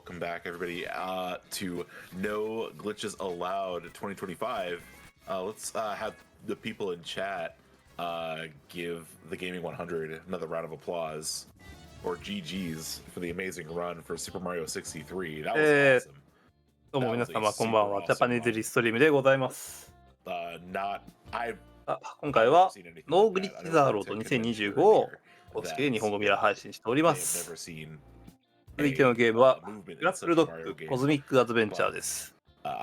welcome back everybody to No Glitches Allowed 2025. Let's have the people in chat give the Gaming 100 another round of applause, or GG's, for the amazing run for Super Mario 63. That was awesome. どうも皆様こんばんは。ジャパニーズリストリームでございます。今回はノーグリッチザーロード2025を公式で日本語ミラー配信しております。続いてのゲームはグラップルドッグコズミックアドベンチャーです。これ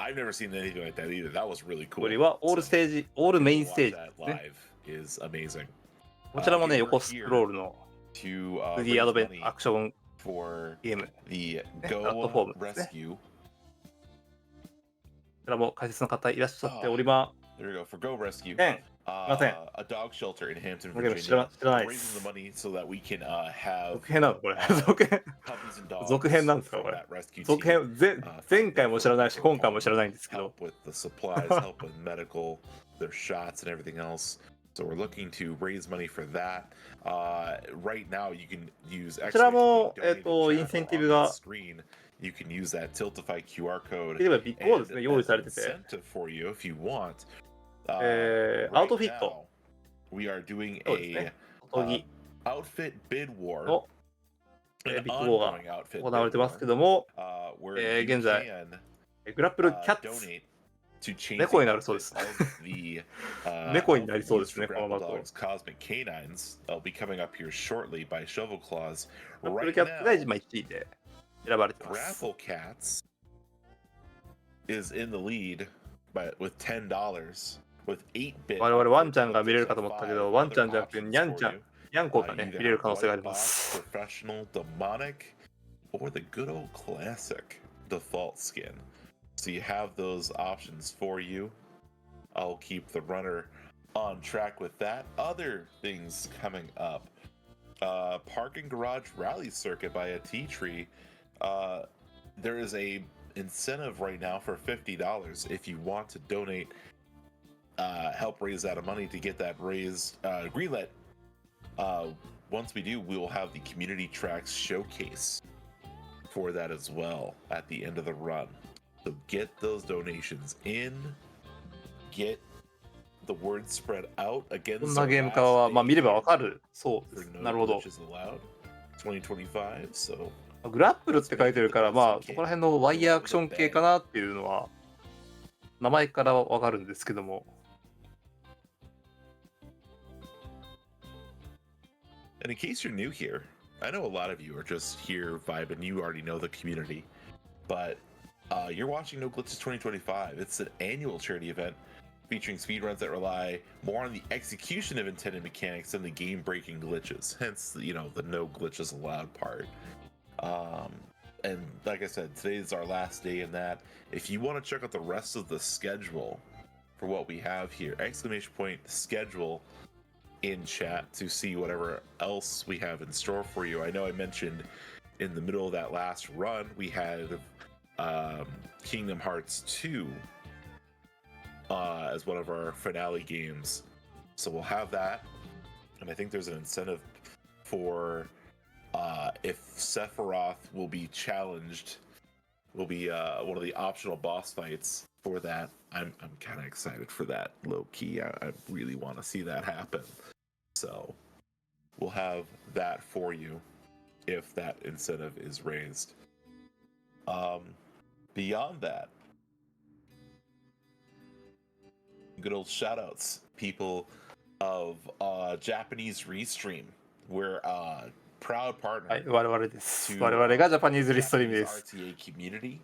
はオールメインステージですね。こちらもね、横スクロールの 3D アドベンアクションゲーム、プラットフォームですね。こちらも解説の方いらっしゃっております。There we go for Go Rescue. A dog shelter in Hampton, Virginia. Raises the money so that we can have 続編なのこれ。続編なんですかこれ。続編前回も知らないし今回も知らないんですけど。Help with the supplies, help with medical, their shots and everything else. So we're looking to raise money for that. Right now you can use こちらもインセンティブが You can use that Tiltify QR code. ビッグボーですね、用意されてて。For you if you want. アウトフィット。We are doing a outfit bid war. のビッグボーが行われてますけども、現在グラップルキャッツ猫になるそうです。猫になりそうですね、この箱。Cosmic Canines. I'll be coming up here shortly by shovelclaws. グラップルキャッツが1位で選ばれてます。Grapple Cats is in the lead with $10 with 8-bit. 我々ワンちゃんが見れるかと思ったけど、ワンちゃんじゃなくてニャンコがね見れる可能性があります。Professional, demonic, or the good old classic default skin. So you have those options for you. I'll keep the runner on track with that. Other things coming up. Parking garage rally circuit by a tea tree. There is a incentive right now for $50 if you want to donate, help raise that money to get that raised greenlit. Once we do, we will have the community tracks showcase for that as well at the end of the run. So get those donations in, get the word spread out. Again, こんなゲームかは見ればわかるそうです。なるほど。2025, so. グラップルって書いてるからそこら辺のワイヤーアクション系かなっていうのは名前からわかるんですけども。And in case you're new here, I know a lot of you are just here vibing. You already know the community, but you're watching No Glitches 2025. It's an annual charity event featuring speedruns that rely more on the execution of intended mechanics than the game-breaking glitches. Hence, the No Glitches Allowed part. And like I said, today is our last day in that. If you want to check out the rest of the schedule for what we have here, !schedule in chat to see whatever else we have in store for you. I know I mentioned in the middle of that last run we had Kingdom Hearts 2 as one of our finale games, so we'll have that. And I think there's an incentive for if Sephiroth will be challenged, will be one of the optional boss fights for that. I'm kind of excited for that, low key. I really want to see that happen. So we'll have that for you if that incentive is raised. Beyond that, good old shout outs, people of Japanese Restream. We're proud partner 我々です。我々がジャパニーズリストリームです。 RTA community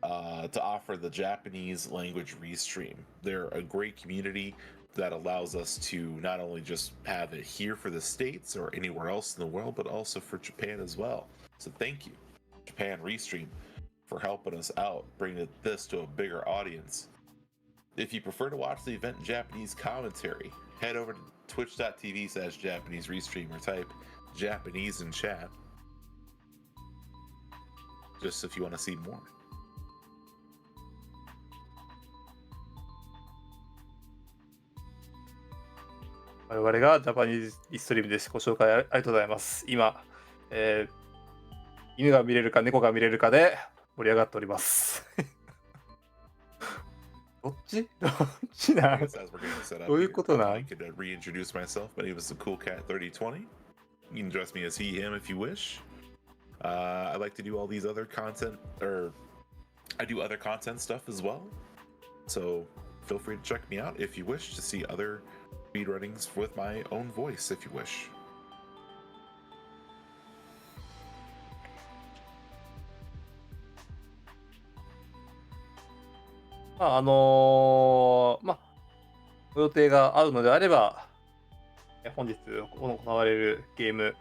to offer the Japanese language restream. They're a great community that allows us to not only just have it here for the States or anywhere else in the world, but also for Japan as well. So thank you, Japan Restream, for helping us out, bringing this to a bigger audience. If you prefer to watch the event in Japanese commentary, head over to twitch.tv/Japanese Restream or type Japanese in chat, just if you want to see more. 我々がジャパニーズリストリームです。ご紹介ありがとうございます。今、犬が見れるか猫が見れるかで盛り上がっております。どっちな As we're getting set up どういう here, ことな I could reintroduce myself. My name is coolcat3020. You can address me as he, him if you wish. I like to do all these other content, or I do other content stuff as well. So feel free to check me out if you wish to see other speedrunnings with my own voice if you wish. まあまあ、ご予定があるのであれば、本日行われるゲーム、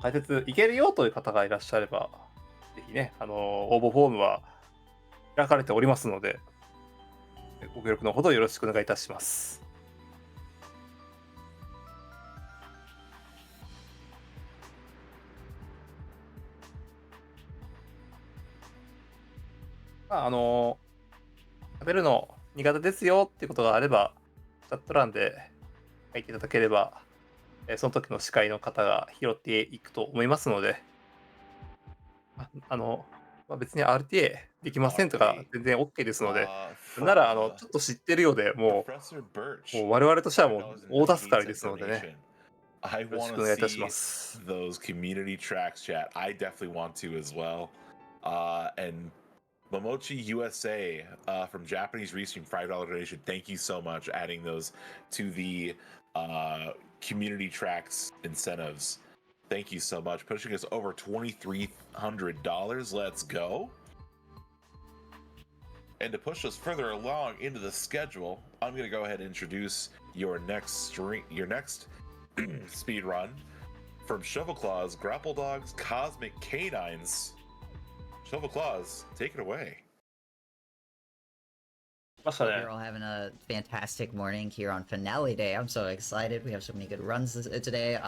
解説いけるよという方がいらっしゃれば、ぜひね、応募フォームは開かれておりますので、ご協力のほどよろしくお願いいたします。まあ、食べるの苦手ですよっていうことがあれば、チャット欄で書いていただければ、その時の司会の方が拾っていくと思いますので、別に RTA できませんとか全然 OK ですので、ならちょっと知ってるようでもう我々としてはもう大助かりですのでね。I want to see those community tracks, chat. I definitely want to as well. And Momochi USA from Japanese Restream, $5 donation. Thank you so much adding those to the community tracks incentives. Thank you so much. Pushing us over $2,300. Let's go. And to push us further along into the schedule, I'm going to go ahead and introduce your next speed run from shovelclaws, grapple dogs, cosmic canines. shovelclaws, take it away. Hope you're all having a fantastic morning here on finale day. I'm so excited. We have so many good runs today.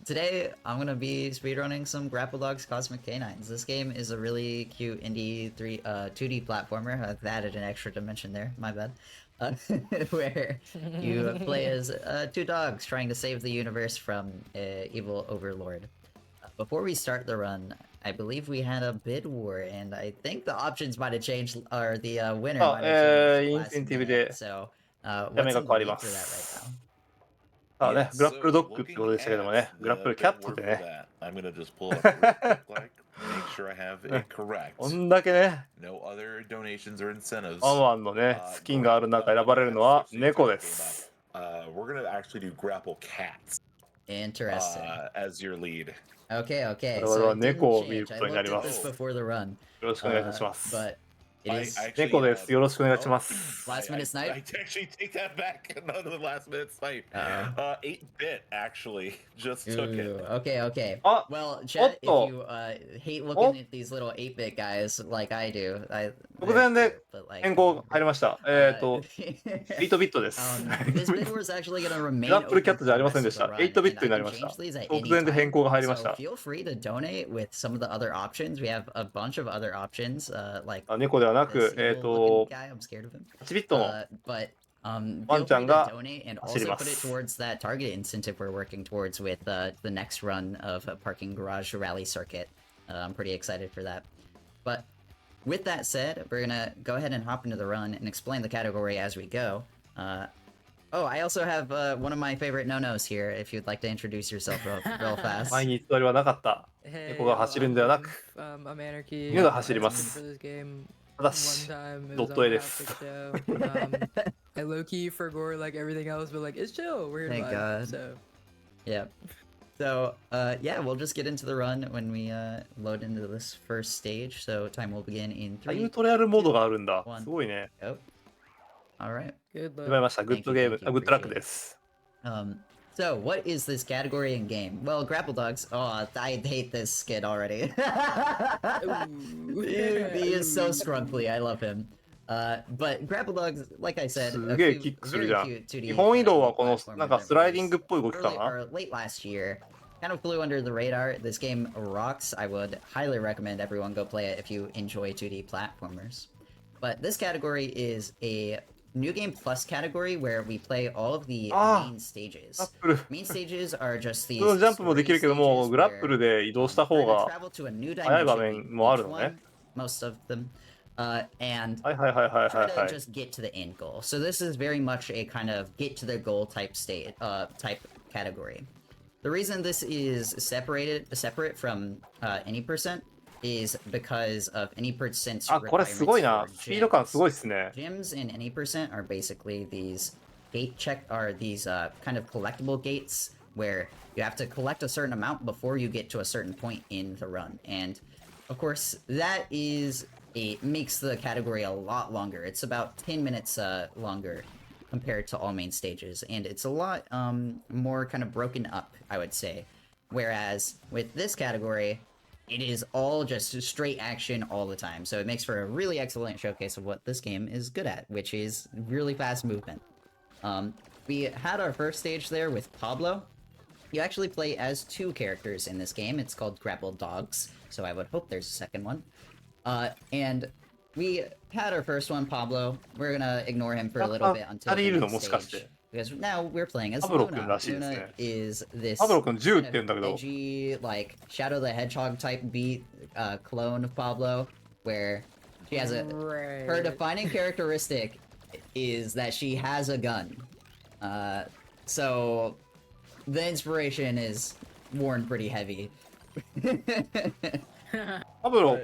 Today I'm gonna be speedrunning some Grapple Dogs Cosmic Canines. This game is a really cute indie 2D platformer. I've added an extra dimension there. My bad. Where you play as two dogs trying to save the universe from evil overlord. Before we start the run, I believe we had a bid war, and I think the options might have changed, or the winner might have changed last minute. So, what's in the lead for that right now? さあね、グラップルドッグってことでしたけどもね、グラップルキャットでね。I'm gonna just pull it up real quick, like, make sure I have it correct. こんだけね、No other donations or incentives. ワンワンのね、スキンがある中選ばれるのは猫です。We're gonna actually do grapple cats. Interesting. As your lead. Okay, okay. 我々は So it 猫 didn't を見る change. こ I とにな looked り at ま this す。よ before the run. ろしくお願いいたします。But it is 猫です。よろしくお願いします。last minute snipe. I actually take that back. Another last minute snipe. 8-bit actually just took it. Okay, okay. Ah, Well, chat, if Otto. you hate looking at these little 8-bit guys like I do, 直前で変更入りました。8ビットです。This bid was actually going to remain グラップルキャットじゃありませんでした。open 8 for ビ the ットになり run, ました。 and I can change these at 直 any 前で time. 変更が入りまし So た。 feel free to donate with some of the other options. We have a bunch of other options, like 猫ではなく、 this evil-looking guy. I'm scared of him. 8ビットの But ワ feel ンちゃ free ん to が donate and 走り also ま put it す。 towards that target incentive we're working towards with the next run of a parking garage rally circuit. I'm pretty excited for that. But with that said, we're gonna go ahead and hop into the run and explain the category as we go. Oh, I also have one of my favorite no-nos here, if you'd like to introduce yourself real fast. 前に偽りはなかった。猫が走るんではなく、犬が走ります。ただし、ドット絵です。I low-key forgot like everything else, but like it's chill. We're Thank God. So yeah. So yeah, we'll just get into the run when we load into this first stage. So time will begin in タイム 3. トライアルモードがあるんだ。すごいね。 Go. All right. good 始まりました。グッドゲーム、グッドラックです。So what is this category in game? Well, Grapple Dogs. Oh, I hate this skid already. He is so scrunkly. I love him. But Grapple Dogs, like I said, すげえキックするじゃん。基本移動はこのなんかスライディングっぽい動きかな。 late last year, kind of flew under the radar. This game rocks. I would highly recommend everyone go play it if you enjoy 2D platformers. But this category is a New Game Plus category where we play all of the main stages. Main stages are just these ジャンプもできるけども、 story グラップル stages で移動した where 方 we're が gonna travel to a new 早い場 dimension 面もあ each るのね。 one, most of them, and はいはいはいはい try はい to はい。 just get to the end goal. So this is very much a kind of get to the goal type type category. The reason this is separate from any percent is because of any percent あ、これすごいな。 requirements スピード感 for すごいっすね。 gems in any percent are basically these these kind of collectible gates where you have to collect a certain amount before you get to a certain point in the run. And of course, that makes the category a lot longer. It's about 10 minutes longer compared to all main stages, and it's a lot more kind of broken up, I would say. Whereas with this category, it is all just straight action all the time, so it makes for a really excellent showcase of what this game is good at, which is really fast movement. We had our first stage there with Pablo. You actually play as 2 characters in this game. It's called Grapple Dogs, so I would hope there's a second one. And we had our first one, Pablo. We're gonna ignore him for a little bit until the next stage. Because now we're playing as Luna. Luna is this kind of edgy, like, Shadow the Hedgehog type beat clone of Pablo, where she has her defining characteristic is that she has a gun. So the inspiration is worn pretty heavy. パブロ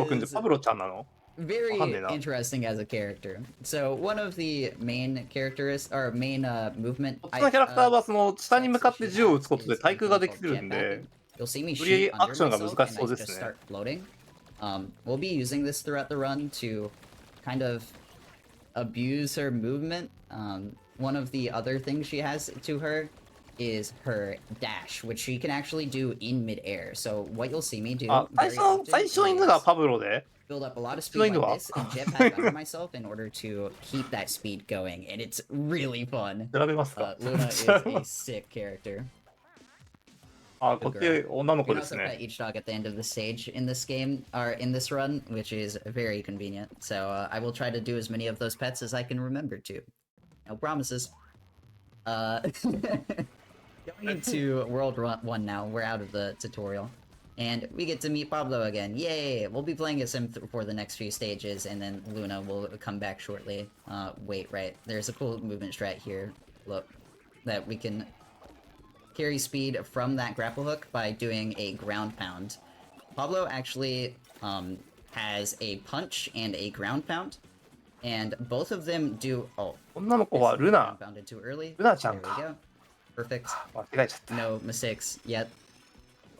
君ってパブロちゃんなの？ Very interesting as a character. So one of the main characteristics, or main movement. こっちのキャラクターはその下に向かって銃を撃つことで対空ができるんで、 You'll see me より shoot ア under クションが myself 難し and そう I で just すね。 start floating. We'll be using this throughout the run to kind of abuse her movement. One of the other things she has to her is her dash, which she can actually do in midair. So what you'll see me do あ、最 very often 初の犬が is パブロで、 build up a lot of speed like this and jetpack under myself in order to keep that speed going, and it's really fun. 調べますか？ Luna is a sick character. あ、こっち女の You 子 can です also ね。 pet each dog at the end of the stage in this game, or in this run, which is very convenient. So I will try to do as many of those pets as I can remember to. No promises. Going into World 1 now, we're out of the tutorial. And we get to meet Pablo again. Yay! We'll be playing as him for the next few stages, and then Luna will come back shortly. Wait, right. There's a cool movement strat here. Look. That we can carry speed from that grapple hook by doing a ground pound. Pablo actually has a punch and a ground pound. And both of them do... Oh. 女の子はルナ。 Ground pounded too early. ルナちゃん There we か。 go. Perfect. 間違えちゃった。 No mistakes yet.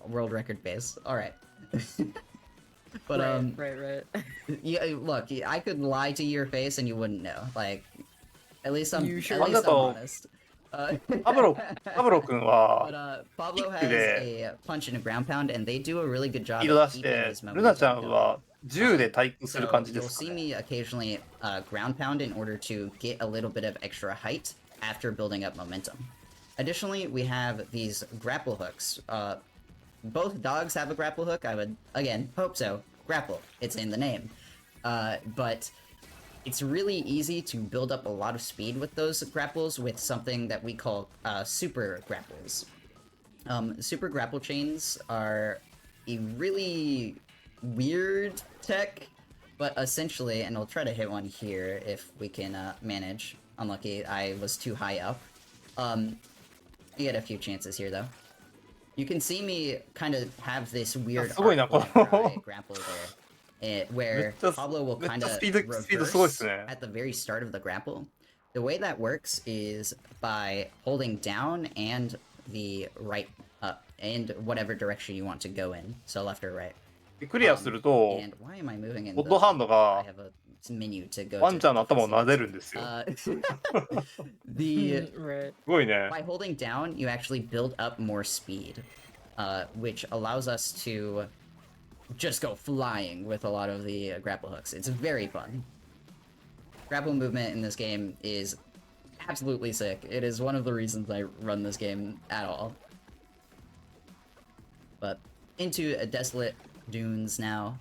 World record base. Alright. But right. yeah, look, I could lie to your face and you wouldn't know. Like, at least I'm sure? at least I'm honest. パブロ君は But Pablo has a punch and a ground pound, and they do a really good job スピード of 出し keeping て、 his ルナちゃ momentum ん going. は銃で対空する So 感じで you'll すか see ね。 me occasionally ground pound in order to get a little bit of extra height after building up momentum. Additionally, we have these grapple hooks. Both dogs have a grapple hook. I would, again, hope so. Grapple. It's in the name. But it's really easy to build up a lot of speed with those grapples with something that we call super grapples. Super grapple chains are a really weird tech, but essentially, and I'll try to hit one here if we can manage. Unlucky, I was too high up. You get a few chances here, though. You can see me kind of have this weird arc whenever I grapple there, where Pablo will kind of reverse at the very start of the grapple. The way that works is by holding down and the right up, and whatever direction you want to go in, so left or right. クリアすると、 And why am I moving in ゴッドハンド I が have a menu to go ワンちゃんの to 頭を撫でるんですよ。 the すごいね。 by holding down, you actually build up more speed, which allows us to just go flying with a lot of the grapple hooks. It's very fun. Grapple movement in this game is absolutely sick. It is one of the reasons I run this game at all. But into a desolate dunes now.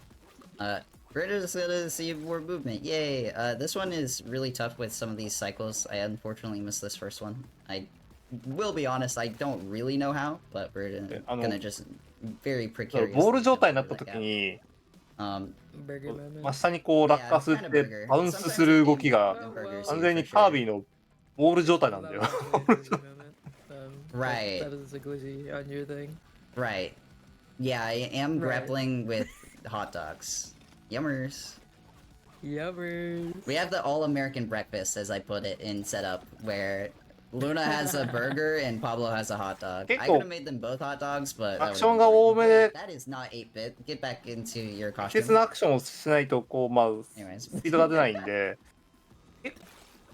We're just gonna see more movement. Yay! This one is really tough with some of these cycles. I unfortunately missed this first one. I will be honest, I don't really know how, but we're gonna just very precarious. ボール状態になった時に、真下にこう落下するってバウンスする動きが完全にカービィのボール状態なんだよ。Right. That is a glizzy on your thing. Right. Yeah, I am grappling with hot dogs. Yummers. Yummers. We have the all-American breakfast, as I put it, in setup, where Luna has a burger and Pablo has a hot dog. I could have made them both hot dogs, but that is not 8-bit. Get back into your costume. 適切なアクションをしないとこうまあスピードが出ないんで。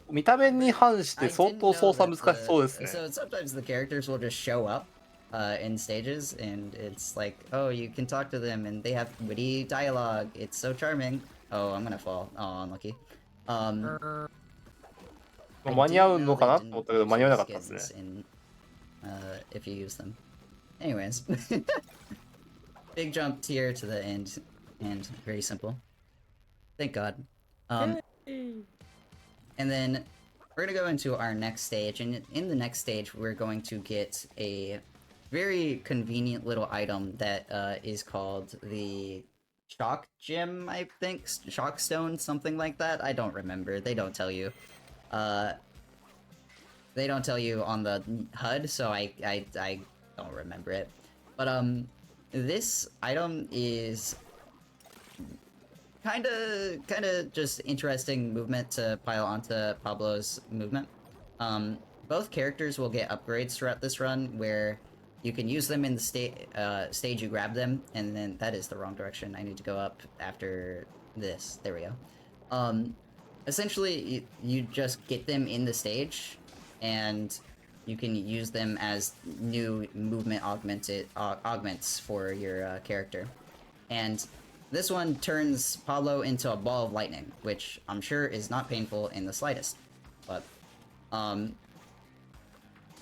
見た目に反して相当操作難しそうですね。So sometimes the characters will just show up in stages, and it's like, oh, you can talk to them, and they have witty dialogue. It's so charming. Oh, I'm gonna fall. Oh, unlucky. 間に合うのかなと思ったけど間に合わなかったですね。If you use them. Anyways, big jump here to the end, and very simple. Thank God. And then we're gonna go into our next stage, and in the next stage we're going to get a very convenient little item that is called the shock gem, I think, shock stone, something like that. I don't remember. They don't tell you. They don't tell you on the HUD, so I don't remember it. But this item is kind of just interesting movement to pile onto Pablo's movement. Both characters will get upgrades throughout this run where you can use them in the stage you grab them, and then that is the wrong direction. I need to go up after this. There we go. Essentially, you just get them in the stage, and you can use them as new movement augments for your character. And this one turns Pablo into a ball of lightning, which I'm sure is not painful in the slightest. But,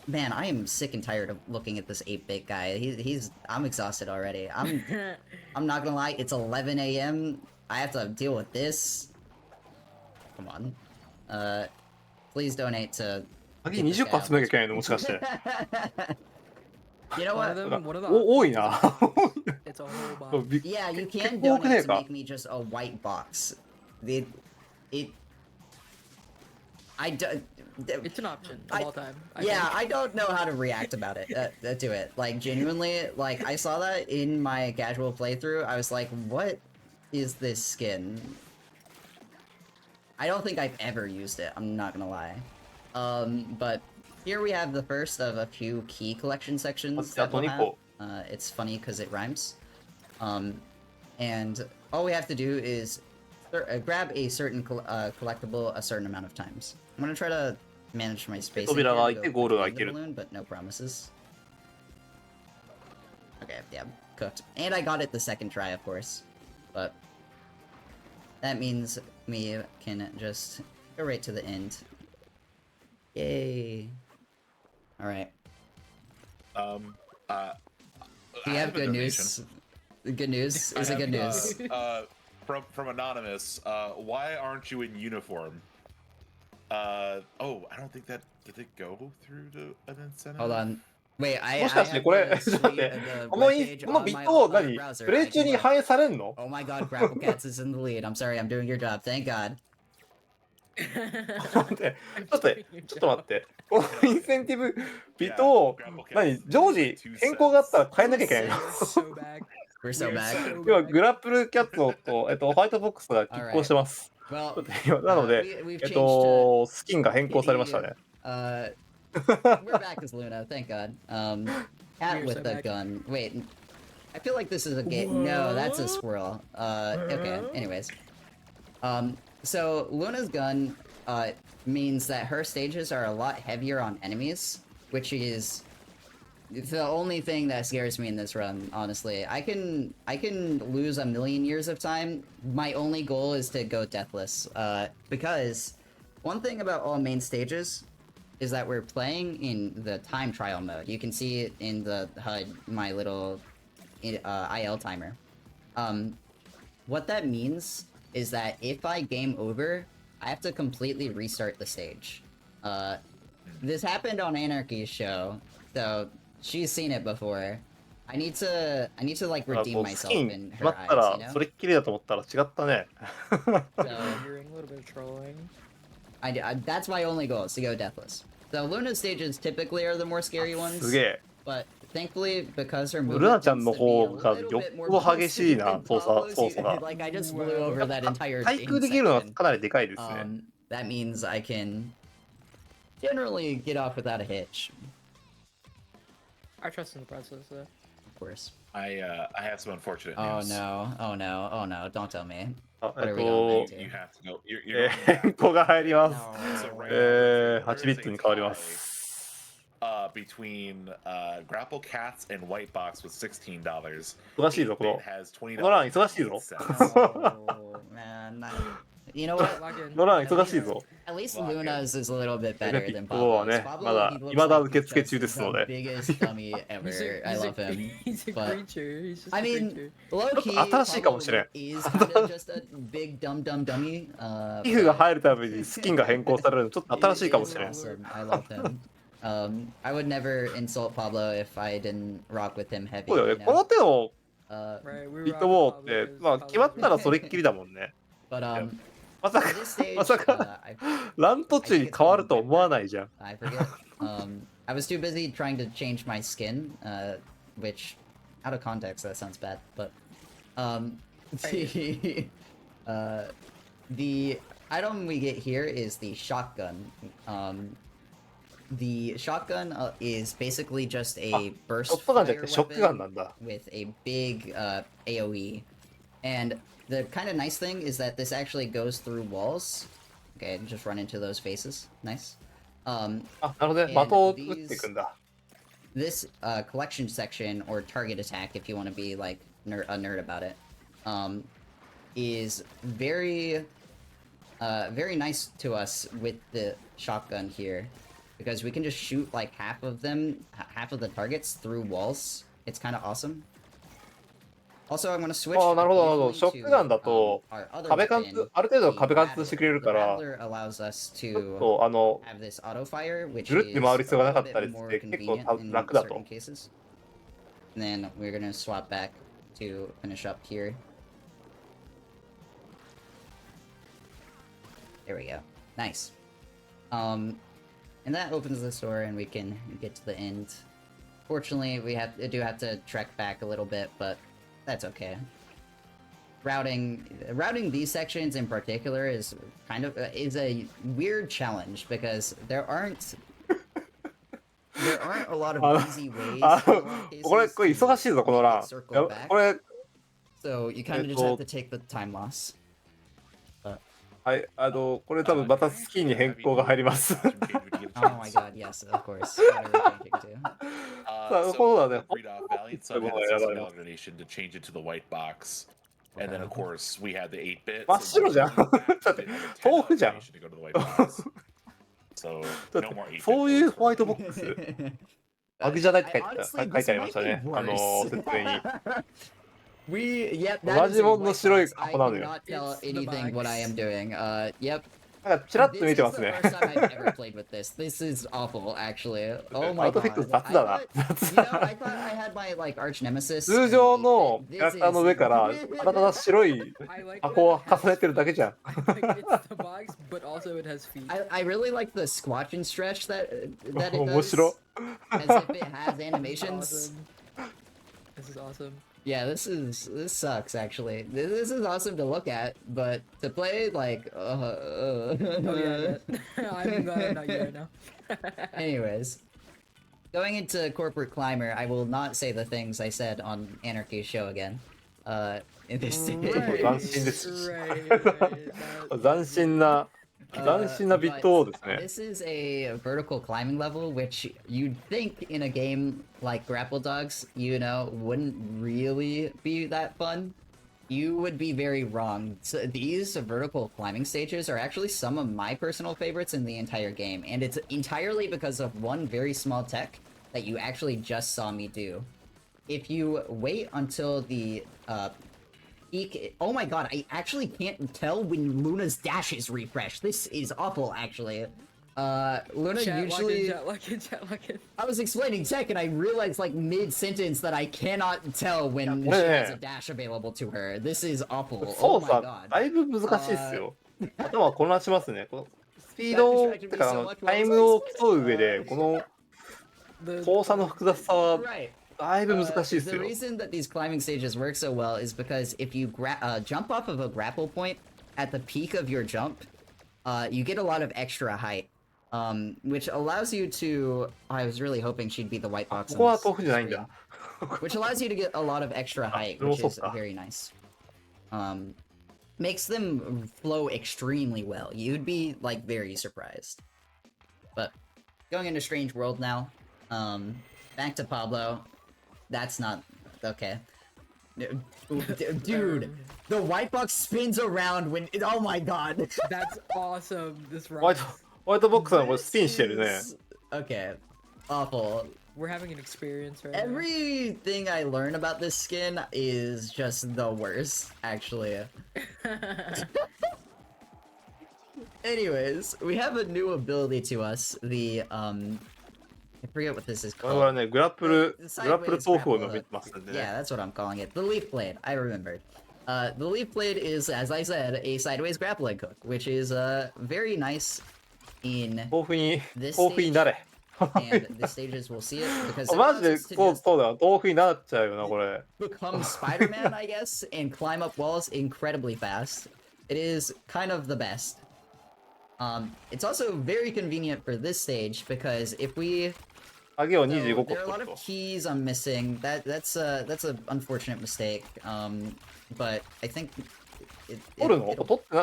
man, I am sick and tired of looking at this 8-bit guy. I'm exhausted already. I'm not gonna lie, it's 11 a.m. I have to deal with this. Come on. Please donate to... 鍵20個集めなきゃいけないのもしかして。You know what? 多いな。It's a whole box. Yeah, you can donate to make me just a white box. It's an option of all time. I don't know how to react about it to it. Like, genuinely, like, I saw that in my casual playthrough. I was like, what is this skin? I don't think I've ever used it. I'm not gonna lie. But here we have the first of a few key collection sections that we'll have. It's funny because it rhymes. And all we have to do is grab a certain collectible a certain amount of times. I'm gonna try to manage my space. Balloon, but no promises. Okay, yeah, cooked. And I got it the second try, of course. But that means we can just go right to the end. Yay. Alright. We have good news. Good news? Is it good news? From Anonymous, why aren't you in uniform? Oh, I don't think that... Did it go through to an incentive? Hold on. Wait, もしかしてこれ、ちょっと待って、このビットを何プレイ中に反映されんの Oh my god, GrappleCats is in the lead. I'm sorry, I'm doing your job. Thank God. ちょっと待って。このインセンティブビットを常時変更があったら変えなきゃいけないの We're so back. 今グラップルキャッツと、ホワイトボックスが拮抗してます。なので、スキンが変更されましたね。We're back as Luna, thank God. Cat with the gun. Wait, I feel like this is a game. No, that's a squirrel. Okay, anyways. So Luna's gun means that her stages are a lot heavier on enemies, which is the only thing that scares me in this run, honestly. I can lose a million years of time. My only goal is to go deathless. Because one thing about all main stages is that we're playing in the time trial mode. You can see it in the HUD, my little IL timer. What that means is that if I game over, I have to completely restart the stage. This happened on Anarchy's show, so she's seen it before. I need to like redeem myself in her eyes, you know? それっきりだと思ったら違ったね。So You're in a little bit of trolling. that's my only goal, is to go deathless. So Luna's stages typically are the more scary ones. すげえ。 But thankfully, because her ル movement ナちゃんの tends to be a 方が little よ bit っ more ぽど激しい boosted な、 than 操 Pablo's, 作が。 like I just blew over that entire 対 game 空できるのは section. かなりでかいですね。That means I can generally get off without a hitch, I trust in the process, though. of course. I have some unfortunate Oh news. no, oh no, oh no, don't tell me. あ What are we going back You to? have to go. You're going 変更が入ります。 So right now, 8ビットに変わります。 between Grapple Cats and White Box was $16. 忙しいぞ、この。 It has $20. ノラン忙しいぞ。 Oh man, you know what? ノラン忙しいぞ。 At least Luna's is a little bit better than ピットは Pablo's. ね、 Pablo, まだ he looks 未だ like 受 he's 付中 just ですの the で。 biggest dummy ever. I love him. He's a but- creature. He's just I a mean, creature. low key, 新しいかもしれん。 Pablo is kind of just a big dumb dummy. 皮膚が入るためにスキンが変更されるのちょっと新しいかもしれん。 Awesome. I love him. I would never insult Pablo if I didn't rock with him heavy. そうだよ You ね。こ know? の手の Right, we ビ were ットウォーって、まあ決まったらそれっきりだもんね。 But まさ for か、 this stage, まさか、ラン途中に変わると思わないじゃん。 I forget. I was too busy trying to change my skin, which, out of context, that sounds bad. But the item we get here is the shotgun. The shotgun is basically just a ショ burst ットガンじゃなく fire てショックガン weapon なんだ。 with a big AoE. And the kind of nice thing is that this actually goes through walls. Okay, just run into those faces. Nice. あ、なるほどね。的を撃っていくんだ。 This collection section, or target attack if you want to be like a nerd about it, is very very nice to us with the shotgun here, because we can just shoot like half of the targets through walls. It's kind of awesome. Also, I'm gonna switch ああ、なるほど、なるほど。 occasionally ショックガンだ to と our other 壁貫 weapon, 通、ある程度 the 壁貫通してくれる Rattler. か The ら、 Rattler allows us ちょっ to とhave this auto fire, which ぐる is って回る必要がなか a ったり bit し more て、結構 convenient in 楽だと certain。cases. And then we're gonna swap back to finish up here. There we go. Nice. And that opens the store, and we can get to the end. Fortunately, we do have to trek back a little bit, but that's okay. Routing these sections in particular is kind of is a weird challenge, because there aren't a lot of easy ways. あ in a lot of cases これ忙しいぞ、このラン。 circle や back. これ、 So you kind of just have to take the time loss. はい、これ多分またスキンに変更が入ります。 Oh my god, yes, of course. What are we changing to? さあ、そうだね。 Read off Valiant Sub had a $60 donation to change it to the white box. And then, of course, we had the 8-bit. 真っ白じゃん。だって豆腐じゃん。 to go to the white box. So, だ no っ more て 8-bit. そういうホワイトボックス。バグじゃないって書いて Honestly, 書いてありましたね。 this might be worse. 説明に。 Yep, 同 that is じ a もの white 白い box. I 箱なのよ。 cannot tell It's the anything what I am box. doing. Yep. なんかチラッと This 見 is て the ますね。 first time I've ever played with this. This is awful, actually. Oh ア my ウトフィット god. 雑だな。 I thought I had my like arch nemesis. 通常のキャラクターの上から、 This is- ただただ白い I like 箱を that it 重ねてるだけじゃん。 has, I like it's the box, but also it has feet. I really like the squatch and stretch that it 面 does. 白。 As if it has animations. Awesome. This is awesome. Yeah, this sucks actually. This is awesome to look at, but to play like Oh yeah, yeah. I'm glad I'm not you right now. Anyways, going into corporate climber, I will not say the things I said on Anarchy's show again. In this Right, 斬新です。 right, right. That- 斬新な、斬新なビット王ですね。 This is a vertical climbing level, which you'd think in a game like Grapple Dogs, you know, wouldn't really be that fun. You would be very wrong. So these vertical climbing stages are actually some of my personal favorites in the entire game, and it's entirely because of one very small tech that you actually just saw me do. If you wait until the Oh my god, I actually can't tell when Luna's dash is refreshed. This is awful, actually. Luna usually... Chat lock in. I was explaining tech and I realized like mid-sentence that I cannot tell when she has a dash available to her. This is awful. Oh my god. だいぶ難しいっすよ。頭混乱しますね。このスピードってかタイムを競う上でこの交差の複雑さはだいぶ難しいっす The よ。reason that these climbing stages work so well is because if you jump off of a grapple point at the peak of your jump, you get a lot of extra height. Which allows you to... I was really hoping she'd be the white box. ここは豆腐じゃないんだ。Which allows you to get a lot of extra height, which is very nice. Makes them flow extremely well. You'd be, like, very surprised. But, going into Strange World now. Back to Pablo. That's not... Okay. Dude, the white box spins around when... Oh my god. That's awesome. This run. ホワイトボックスはこれスピンしてるね。Okay. Awful. We're having an experience right now. Everything I learn about this skin is just the worst, actually. Anyways, we have a new ability to us. The I forget what this is 我々 called. ね、グラップル豆腐を飲めてますんで Yeah, ね。 that's what I'm calling it. The leaf blade. I remembered. The leaf blade is, as I said, a sideways grappling hook, which is very nice in 豆腐に this 豆腐にな stage れ。 and the stages we'll see it because it マ allows ジで us to そう just そうだよ。豆腐になっちゃうよなこれ。 become Spider-Man, I guess, and climb up walls incredibly fast. It is kind of the best. It's also very convenient for this stage because if we... 影を So, 25個 there are a 取 lot る of と。 keys I'm missing. That's an unfortunate mistake. But I think... 取るの？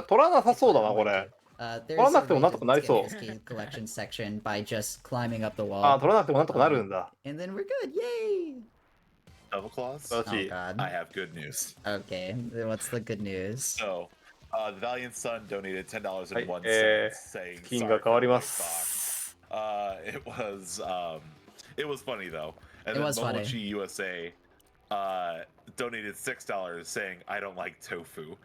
取らなさそうだなこれ。 there's 取らなくても a なん way と to かなり get そう。 this key collection section by just climbing up the wall. あ、取らなくてもなんとかなるんだ。 And then we're good, yay! shovelclaws. 素晴らし Oh い。 god. I have good news. Okay, what's the good news? So, the Valiant Sun donated $10.01, はい、 saying 金が sorry 変わ for り the ま late す。 box. It was funny though. And It then was funny. Momochi USA donated $6 saying I don't like tofu.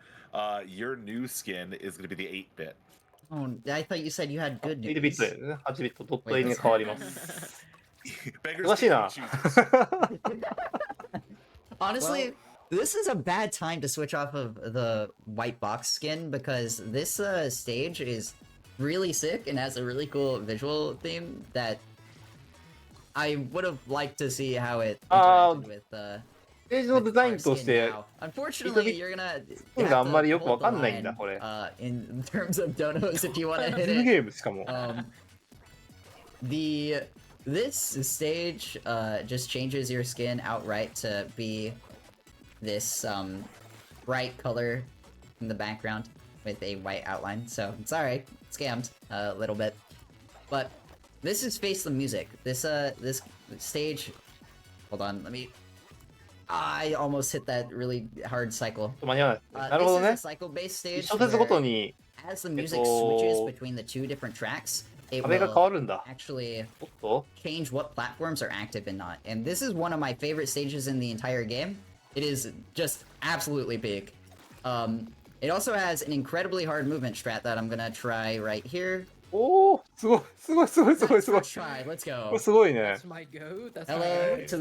Your new skin is going to be the 8-bit. Oh, I thought you said you had good 8ビッ news. トでね。8ビットドット A に変わります。 Beggars 詳しい can't な。 be choosers. Honestly, this is a bad time to switch off of the white box skin because this stage is really sick and has a really cool visual theme that I would have liked to see how it interacted with ステージのデザイン our とし skin て now. Unfortunately, you're gonna スキンがあ have んまり to よくわ hold か the んないんだ line これ。 in terms of donos if you want to リ hit ズム it. ゲームしかも。 This stage just changes your skin outright to be this bright color in the background with a white outline. So it's alright, scammed a little bit, but this is Face the Music. This stage. Hold on, let me. I almost hit that really hard cycle. 間に合わない。なる This ほど is a ね。 cycle-based stage 小節ごと where に as the music switches between the two different tracks, it 壁が変 will わるんだ。 actually おっと change what platforms are active and not. And this is one of my favorite stages in the entire game. It is just absolutely big. It also has an incredibly hard movement strat that I'm gonna try right here. おお、すごい、すごい、すごい、すごい、すごい。 Let's try. Let's こ go. れすごいね。 That's my go. That's my Hello go. to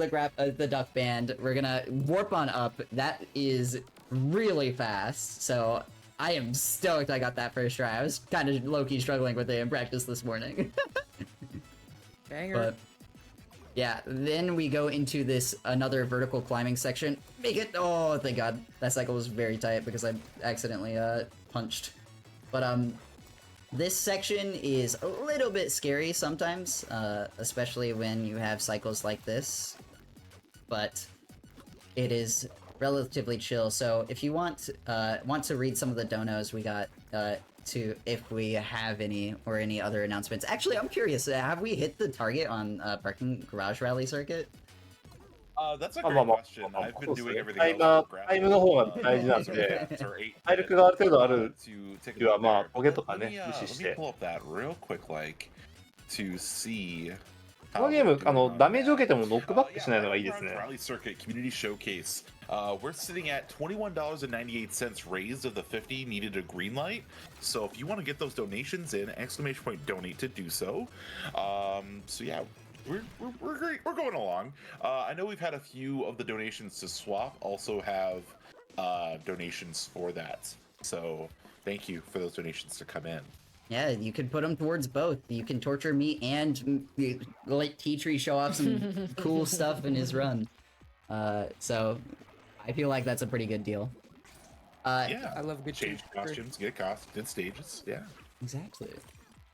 the duck band. We're gonna warp on up. That is really fast. So I am stoked I got that first try. I was kind of low-key struggling with it in practice this morning. Banger. But yeah, then we go into this another vertical climbing section. Make it! Oh, thank God. That cycle was very tight because I accidentally punched. But this section is a little bit scary sometimes, especially when you have cycles like this. But it is relatively chill. So if you want to read some of the donos we got to if we have any or any other announcements. Actually, I'm curious. Have we hit the target on parking garage rally circuit? That's a まあ great まあまあ question. まあ I've そう been です doing ね。 everything タイ else ムは for タイムの方が grapple, 大事なんで、 or 体力がある程度ある to take a 時は look まあ there. ポケとか Let ね me, 無視 let し me て。 pull up that real quick, like, to see このゲーム、ダメージを受けてもノックバックしないのがいいですね。Rally Circuit Community Showcase. We're sitting at $21.98 raised of the 50 needed a green light. So if you want to get those donations in, exclamation point donate to do so. So yeah, we're great. We're going along. I know we've had a few of the donations to swap also have donations for that. So thank you for those donations to come in. Yeah, you could put them towards both. You can torture me and let T-Tree show off some cool stuff in his run. So I feel like that's a pretty good deal. Yeah, I love good change costumes, good stages. Yeah, exactly.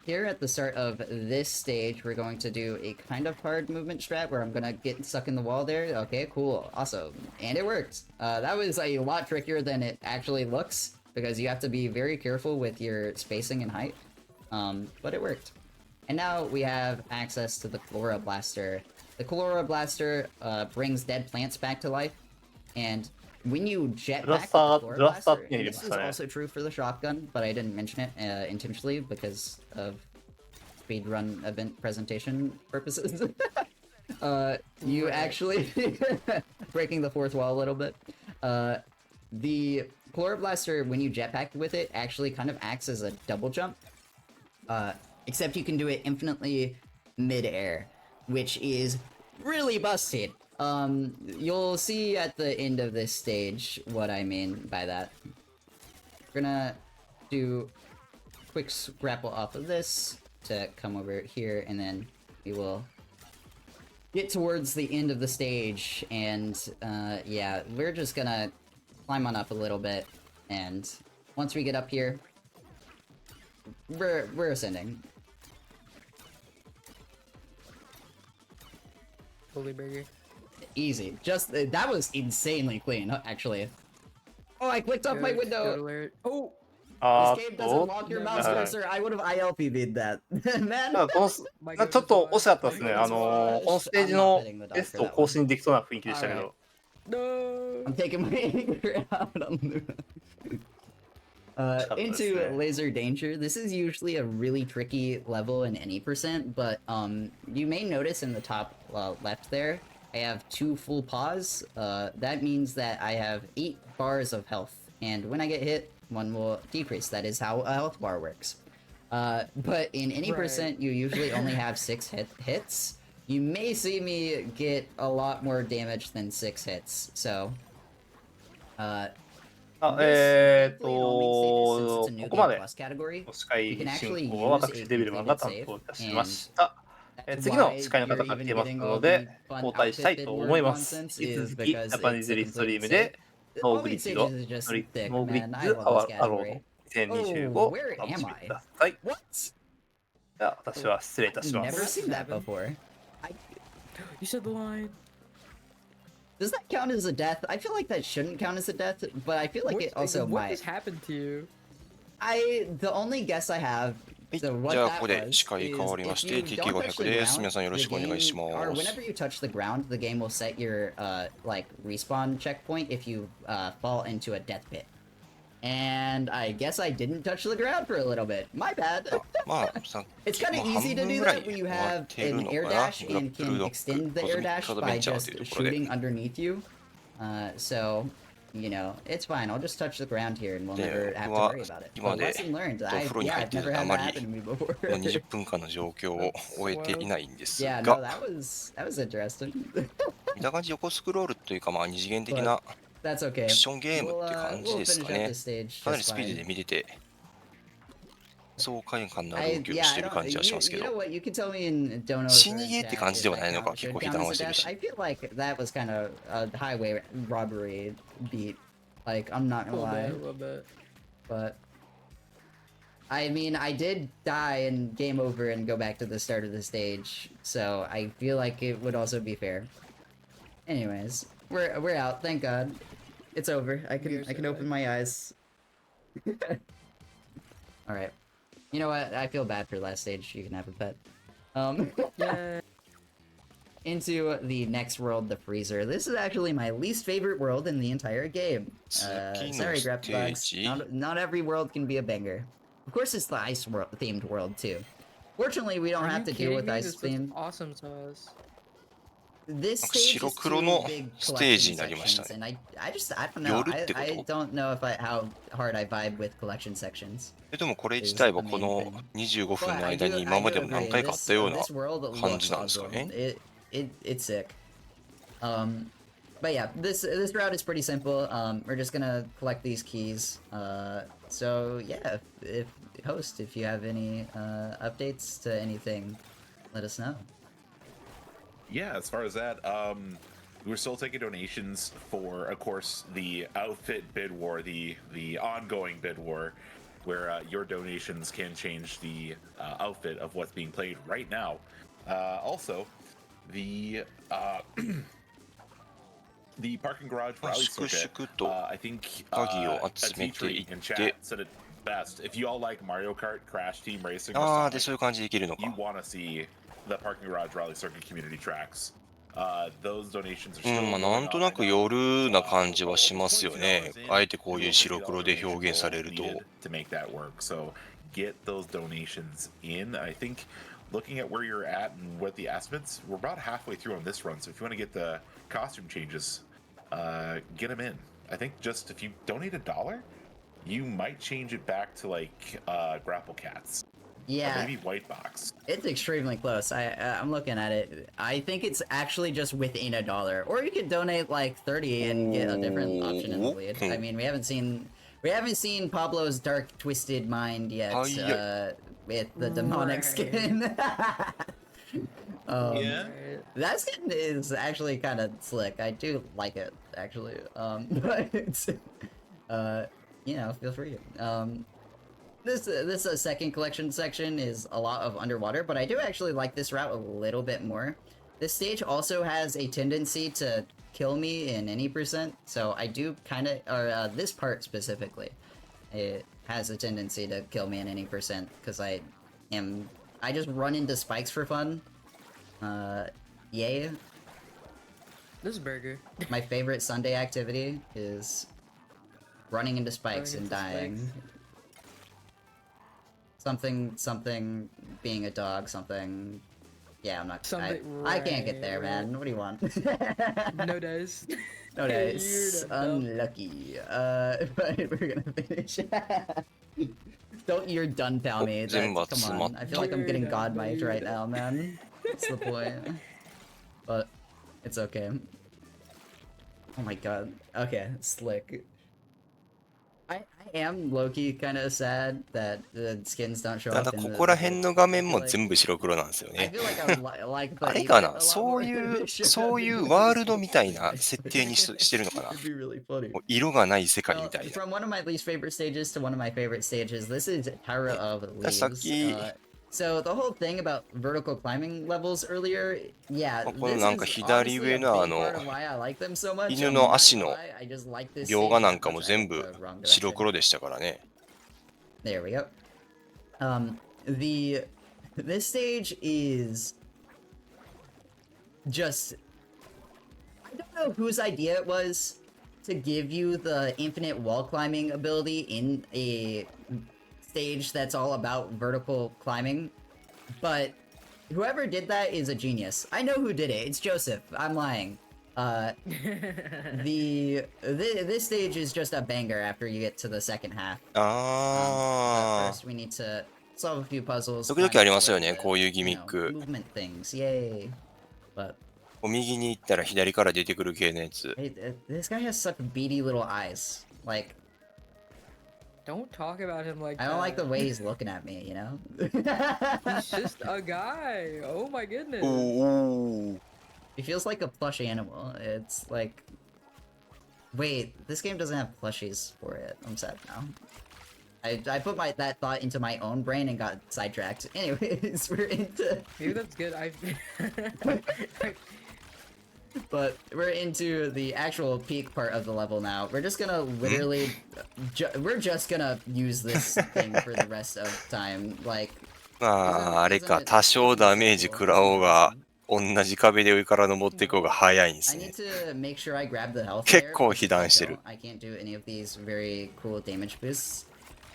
Here at the start of this stage, we're going to do a kind of hard movement strat where I'm gonna get stuck in the wall there. Okay, cool, awesome, and it worked. That was a lot trickier than it actually looks because you have to be very careful with your spacing and height. But it worked. And now we have access to the Chlora Blaster. The Chlora Blaster brings dead plants back to life, and when you jetpack with the Chlora Blaster, and this is also true for the shotgun, but I didn't mention it intentionally because of speedrun event presentation purposes. You actually breaking the fourth wall a little bit. The Chlora Blaster, when you jetpack with it, actually kind of acts as a double jump. Except you can do it infinitely mid-air, which is really busted. You'll see at the end of this stage what I mean by that. We're gonna do a quick grapple off of this to come over here, and then we will get towards the end of the stage, and yeah, we're just gonna climb on up a little bit, and once we get up here, we're ascending. Holy burger. Easy. Just that was insanely clean, actually. Oh, I clicked off my window. Oh. This game doesn't lock your mouse cursor. I would have ILPB'd that. Man. ちょっと惜しかったですね。このステージのベストを更新できそうな雰囲気でしたけど。No. I'm taking my anger out on Luna. Into Laser Danger. This is usually a really tricky level in any percent, but you may notice in the top left there, I have 2 full paws. That means that I have 8 bars of health, and when I get hit, 1 will decrease. That is how a health bar works. But in any percent, you usually only have 6 hits. You may see me get a lot more damage than 6 hits, so... ここまで司会進行は私デビルマンが担当いたしました。次の司会の方が来てますので交代したいと思います。引き続きジャパニーズリストリームでノーグリッドアワード2025をお楽しみください。では私は失礼いたします。You said the line. Does that count as a death? I feel like that shouldn't count as a death, but I feel like it also might. What has happened to you? The only guess I have. じゃあここで司会変わりまして TK500 です。皆さんよろしくお願いします。Or whenever you touch the ground, the game will set your like respawn checkpoint if you fall into a death pit. And I guess I didn't touch the ground for a little bit. My bad. It's kind of easy to do that when you have an air dash and can extend the air dash by just shooting underneath you. So, you know, it's fine. I'll just touch the ground here and we'll never have to worry about it. But lesson learned. I've never had that happen to me before. 20分間の状況を終えていないんですが。Yeah, no, that was interesting. 見た感じ横スクロールというかまあ二次元的な That's okay. アクションゲームって感じですかね。かなりスピードで見てて爽快感のある動きをしてる感じはしますけど。死にゲーって感じではないのか結構下手なしてるし。I feel like that was kind of a highway robbery beat. Like I'm not gonna lie. But I mean, I did die and game over and go back to the start of the stage, so I feel like it would also be fair. Anyways, we're out. Thank God. It's over. I can open my eyes. All right. You know what? I feel bad for last stage. You can have a pet. Yeah. Into the next world, the freezer. This is actually my least favorite world in the entire game. Sorry, Grapple Bugs. Not every world can be a banger. Of course, it's the ice world themed world too. Fortunately, we don't have to deal with ice beam. Awesome sauce. This stage is two big collection sections, and I don't know. I don't know if how hard I vibe with collection sections. でもこれ自体はこの25分の間に今までも何回かあったような感じなんですかね。It's sick. But yeah, this route is pretty simple. We're just gonna collect these keys. So yeah, if you have any updates to anything, let us know. Yeah, as far as that, we're still taking donations for, of course, the outfit bid war, the ongoing bid war, where your donations can change the outfit of what's being played right now. Also, the the parking garage rally circuit. I think a teacher in chat said it best. If you all like Mario Kart, Crash Team Racing, or something, you want to see the parking garage rally circuit community tracks. Those donations are still なんとなく夜な感じはしますよね。あえてこういう白黒で表現されると。To make that work, so get those donations in. I think looking at where you're at and what the estimates, we're about halfway through on this run. So if you want to get the costume changes, get them in. I think just if you donate $1, you might change it back to like grapple cats. Yeah, or maybe white box. It's extremely close. I'm looking at it. I think it's actually just within $1, or you could donate like 30 and get a different option in the lead. I mean, we haven't seen Pablo's dark twisted mind yet with the demonic skin. Yeah, that skin is actually kind of slick. I do like it actually. But it's, feel free. This second collection section is a lot of underwater, but I do actually like this route a little bit more. This stage also has a tendency to kill me in any %, so I do kind of, or this part specifically, it has a tendency to kill me in any %, because I just run into spikes for fun. Yay. This is burger. My favorite Sunday activity is running into spikes and dying. Something being a dog, something. Yeah, I'm not. I can't get there, man. What do you want? No dice. No dice. Unlucky. But we're gonna finish. Don't you're done, pal me. Come on. I feel like I'm getting god mic'd right now, man. That's the point. But it's okay. Oh my god. Okay, slick. I am low-key kind of sad that the skins don't show up. ただここら辺の画面も全部白黒なんですよね。あれかな、そういうワールドみたいな設定にしてるのかな。色がない世界みたいな。From one of my least favorite stages to one of my favorite stages, this is Tower of Leaves. さっき So the whole thing about vertical climbing levels earlier, yeah, このなんか左上の犬の足の描画なんかも全部白黒でしたからね。There we go. This stage is just, I don't know whose idea it was to give you the infinite wall climbing ability in a stage that's all about vertical climbing, but whoever did that is a genius. I know who did it. It's Joseph. I'm lying. This stage is just a banger after you get to the second half. But first we need to solve a few puzzles. 時々ありますよね、こういうギミック。 Movement things. Yay. But 右に行ったら左から出てくる系のやつ。This guy has such beady little eyes. Like, don't talk about him like I don't like the way he's looking at me, you know? He's just a guy. Oh my goodness. Ooh. He feels like a plush animal. It's like... Wait, this game doesn't have plushies for it. I'm sad now. I put that thought into my own brain and got sidetracked. Anyways, we're into... Maybe that's good. But we're into the actual peak part of the level now. We're just gonna literally... we're just gonna use this thing for the rest of time. Like... まあ、あれか、多少ダメージ食らおうが、同じ壁で上から登っていこうが早いんですね。結構被弾してる。I can't do any of these very cool damage boosts.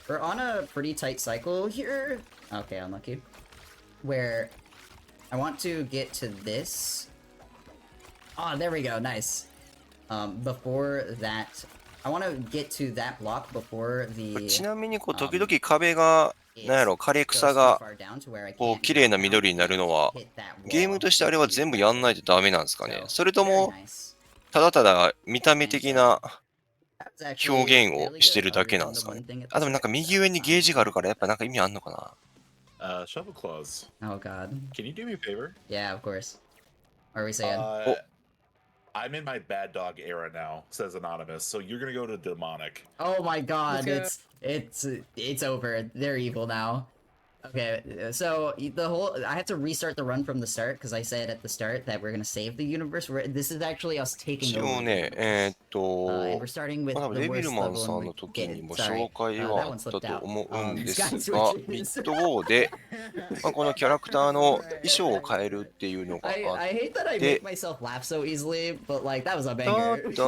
We're on a pretty tight cycle here. Okay, unlucky. where I want to get to this. Oh, there we go. Nice. Before that, I want to get to that block before the. ちなみにこう時々壁がなんやろ枯れ草がこう綺麗な緑になるのはゲームとしてあれは全部やんないとダメなんですかね。それともただただ見た目的な表現をしてるだけなんですかね。あ、でもなんか右上にゲージがあるからやっぱなんか意味あんのかな。shovelclaws. Oh God. Can you do me a favor? Yeah, of course. What are we saying? I'm in my bad dog era now, says Anonymous. So you're gonna go to demonic. Oh my God, it's over. They're evil now. Okay, so I have to restart the run from the start because I said at the start that we're gonna save the universe. This is actually us taking over. 一応ね、and we're starting with デ the ビル worst マン level. さん and の we 時に get も sorry. 紹介 That はあ one った slipped と out. 思うんです Sky が、 switches. ミッドウォーで、このキャラクターの衣装を変えるっていうのがあ I っ hate that I て、 make myself laugh so easily, but like that was a だ banger. だ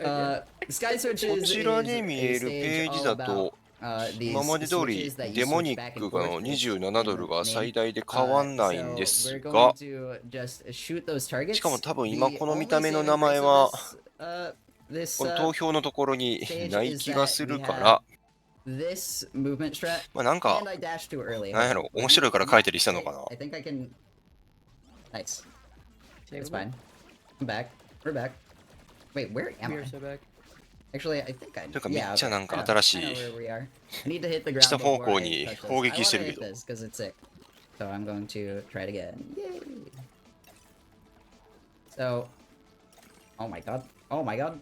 ー Sky こ switches ちら is に見 a える stage ページ all だ about と、 今 these まで通り switches that デ you モ switch ニ back ッ and クが forth. It's 27ドル in が the 最 name. 大で変わんないん So です we're が、 going to just shoot those しかも targets. 多分今 The この見 only た目の saving 名前 grace は of this この投票のところに stage ない is 気が that す we るか have ら、 this movement strat. まあなんか And I dashed too early. なんや Hold ろ on. 面白いから書いたりしたのかな。 I think I can. Nice. It's fine. I'm back. We're back. Wait, where am We I? are so back. Actually, I think I. というかめっ Yeah, ちゃ okay. なんか I know 新しい where we are. I need to hit the ground 下方 before 向 I に touch this. 砲 I 撃して wanna る hit けど。 this because it's sick. So I'm going to try it again. Yay! So, oh my god. Oh my god.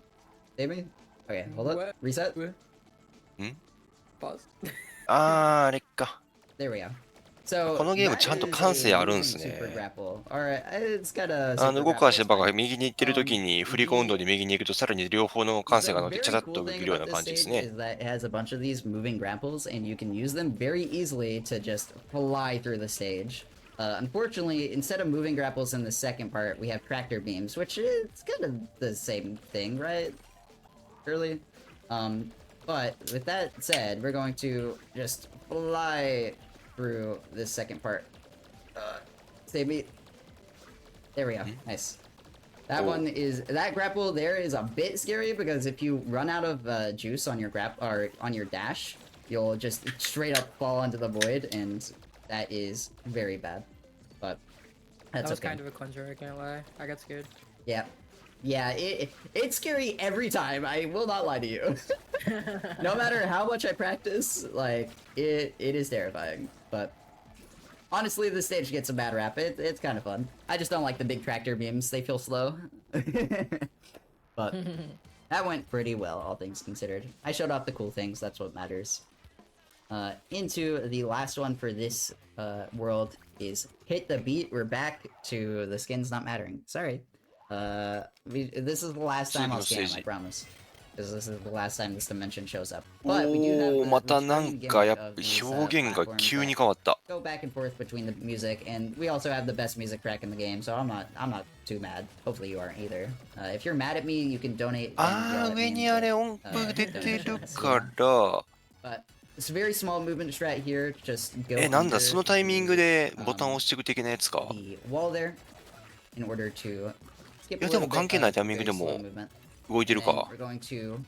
Save me. Okay, hold up. What? Reset. Pause. あー、あれか。 There we go. So このゲーム that ちゃんと is 感 a 性あるん moving すね。 super grapple. Alright, it's got a 動 super か grapple. して It's ばが fine. 右に行ってる時に振り込んどで右に行くとさらに両方の感性が乗って The ちゃちゃ very っと cool 動 thing けるよう about な this 感じです stage ね。 is that it has a bunch of these moving grapples, and you can use them very easily to just fly through the stage. Unfortunately, instead of moving grapples in the second part, we have tractor beams, which is kind of the same thing, right? Surely. But with that said, we're going to just fly through this second part. Save me. There we go. Nice. That one is that grapple there is a bit scary because if you run out of juice on your or on your dash, you'll just straight up fall into the void, and that is very bad. But that's That was okay. kind of a cleanser, I can't lie. I got scared. Yeah. Yeah, it's scary every time. I will not lie to you. No matter how much I practice, like it is terrifying. But honestly, the stage gets a bad rap. It's kind of fun. I just don't like the big tractor beams. They feel slow. But that went pretty well, all things considered. I showed off the cool things. That's what matters. Into the last one for this world is hit the beat. We're back to the skins not mattering. Sorry. This is the last time I'll scan, I promise. Because this is the last time this dimension shows up. But we do have おー、ま the たなん returning かや gimmick っ of ぱ these 表現が platforms 急に that 変わった。 go back and forth between the music, and we also have the best music track in the game, so I'm not too mad. Hopefully you aren't either. If you're mad at me, you can donate. あー、上にあれ音符出てるから。 But it's a very small movement strat here. Just go なんだ、 under そのタイミングでボタンを押していく的なやつか。 the wall there in order to skip い a や、で little も bit 関係ない of タイミング very で slow も movement. 動いてる And か。 we're going to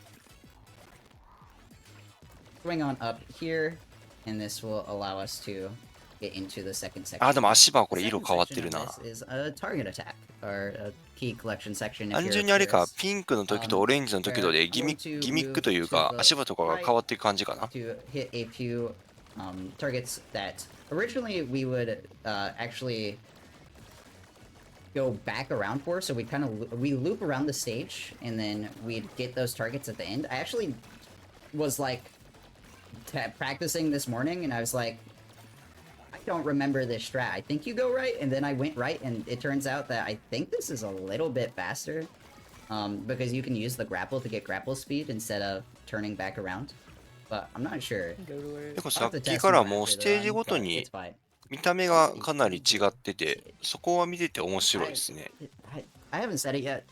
swing on up here, and this will allow us to get into the second section. あ、でも足場これ The 色 second 変わって section る of な。 this is a target attack, or a key collection section. If 単 you're 純にあれか、 curious. ピンクの時とオレンジの時とでギミックというか、足場とかが変わっていく感じかな。 To hit a few targets that originally we would actually go back around for, so we loop around the stage and then we'd get those targets at the end. I actually was like practicing this morning and I was like, I don't remember this strat. I think you go right, and then I went right, and it turns out that I think this is a little bit faster because you can use the grapple to get grapple speed instead of turning back around. But I'm not sure. Go to where でも I'll さ have っ to き test から more もう after ス the テージ run, ごと but に it's fine. 見た目がかなり違ってて、そこは見てて面白いですね。 I haven't said it yet.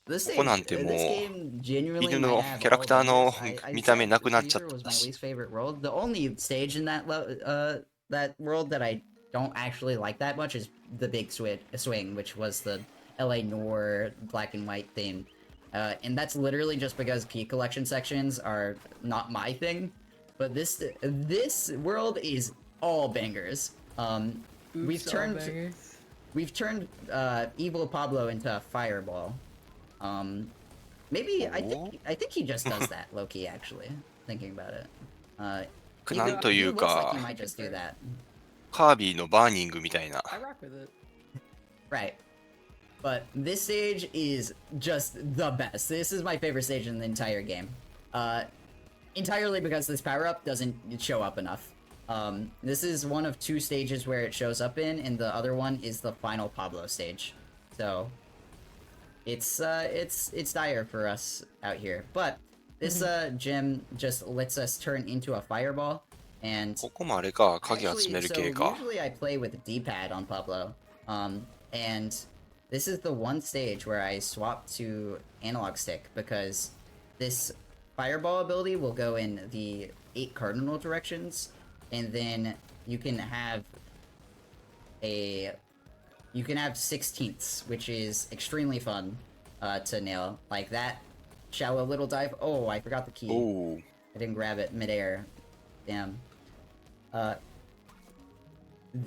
This ここなんて stage, もう this game genuinely 犬 might の have キャラ all クターの bangers. I 見た目 said なくなっちゃっ Freezer was た my し。 least favorite world. The only stage in that world that I don't actually like that much is the Big Swing, which was the LA Noir black and white theme. And that's literally just because key collection sections are not my thing. But this world is all bangers. We've turned Evil Pablo into a fireball. Maybe I think he just does that, low-key, actually, thinking about it. なんというか、 he might just do that. カービィのバーニングみたいな。 I rock with it. Right. But this stage is just the best. This is my favorite stage in the entire game. Entirely because this power-up doesn't show up enough. This is one of 2 stages where it shows up in, and the other one is the final Pablo stage. So it's dire for us out here. But this gem just lets us turn into a fireball, and ここもあれか、鍵集める系か。 usually I play with a D-pad on Pablo, and this is the one stage where I swap to analog stick because this fireball ability will go in the 8 cardinal directions, and then you can have 16ths, which is extremely fun to nail. Like that shallow little dive. Oh, I forgot the key. Oh. I didn't grab it midair. Damn.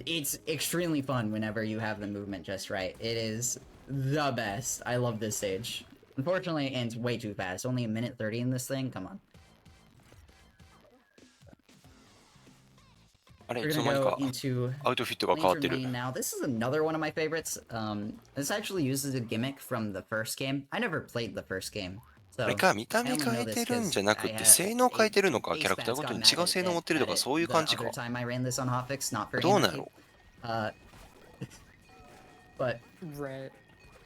It's extremely fun whenever you have the movement just right. It is the best. I love this stage. Unfortunately, it ends way too fast. Only 1 minute 30 in this thing. Come on. あれ、い We're つの gonna 間に go か into アウトフィットが変わって Lantern る。 Lane now. This is another one of my favorites. This actually uses a gimmick from the first game. I never played the first game. あ So れか、見た目変えてるんじゃなくて、性能変えてるのか、キャラクターごとに違う性能持ってるとか、そういう感じか。 the other time I ran this on Hotfix, not for どうなの？ But Right.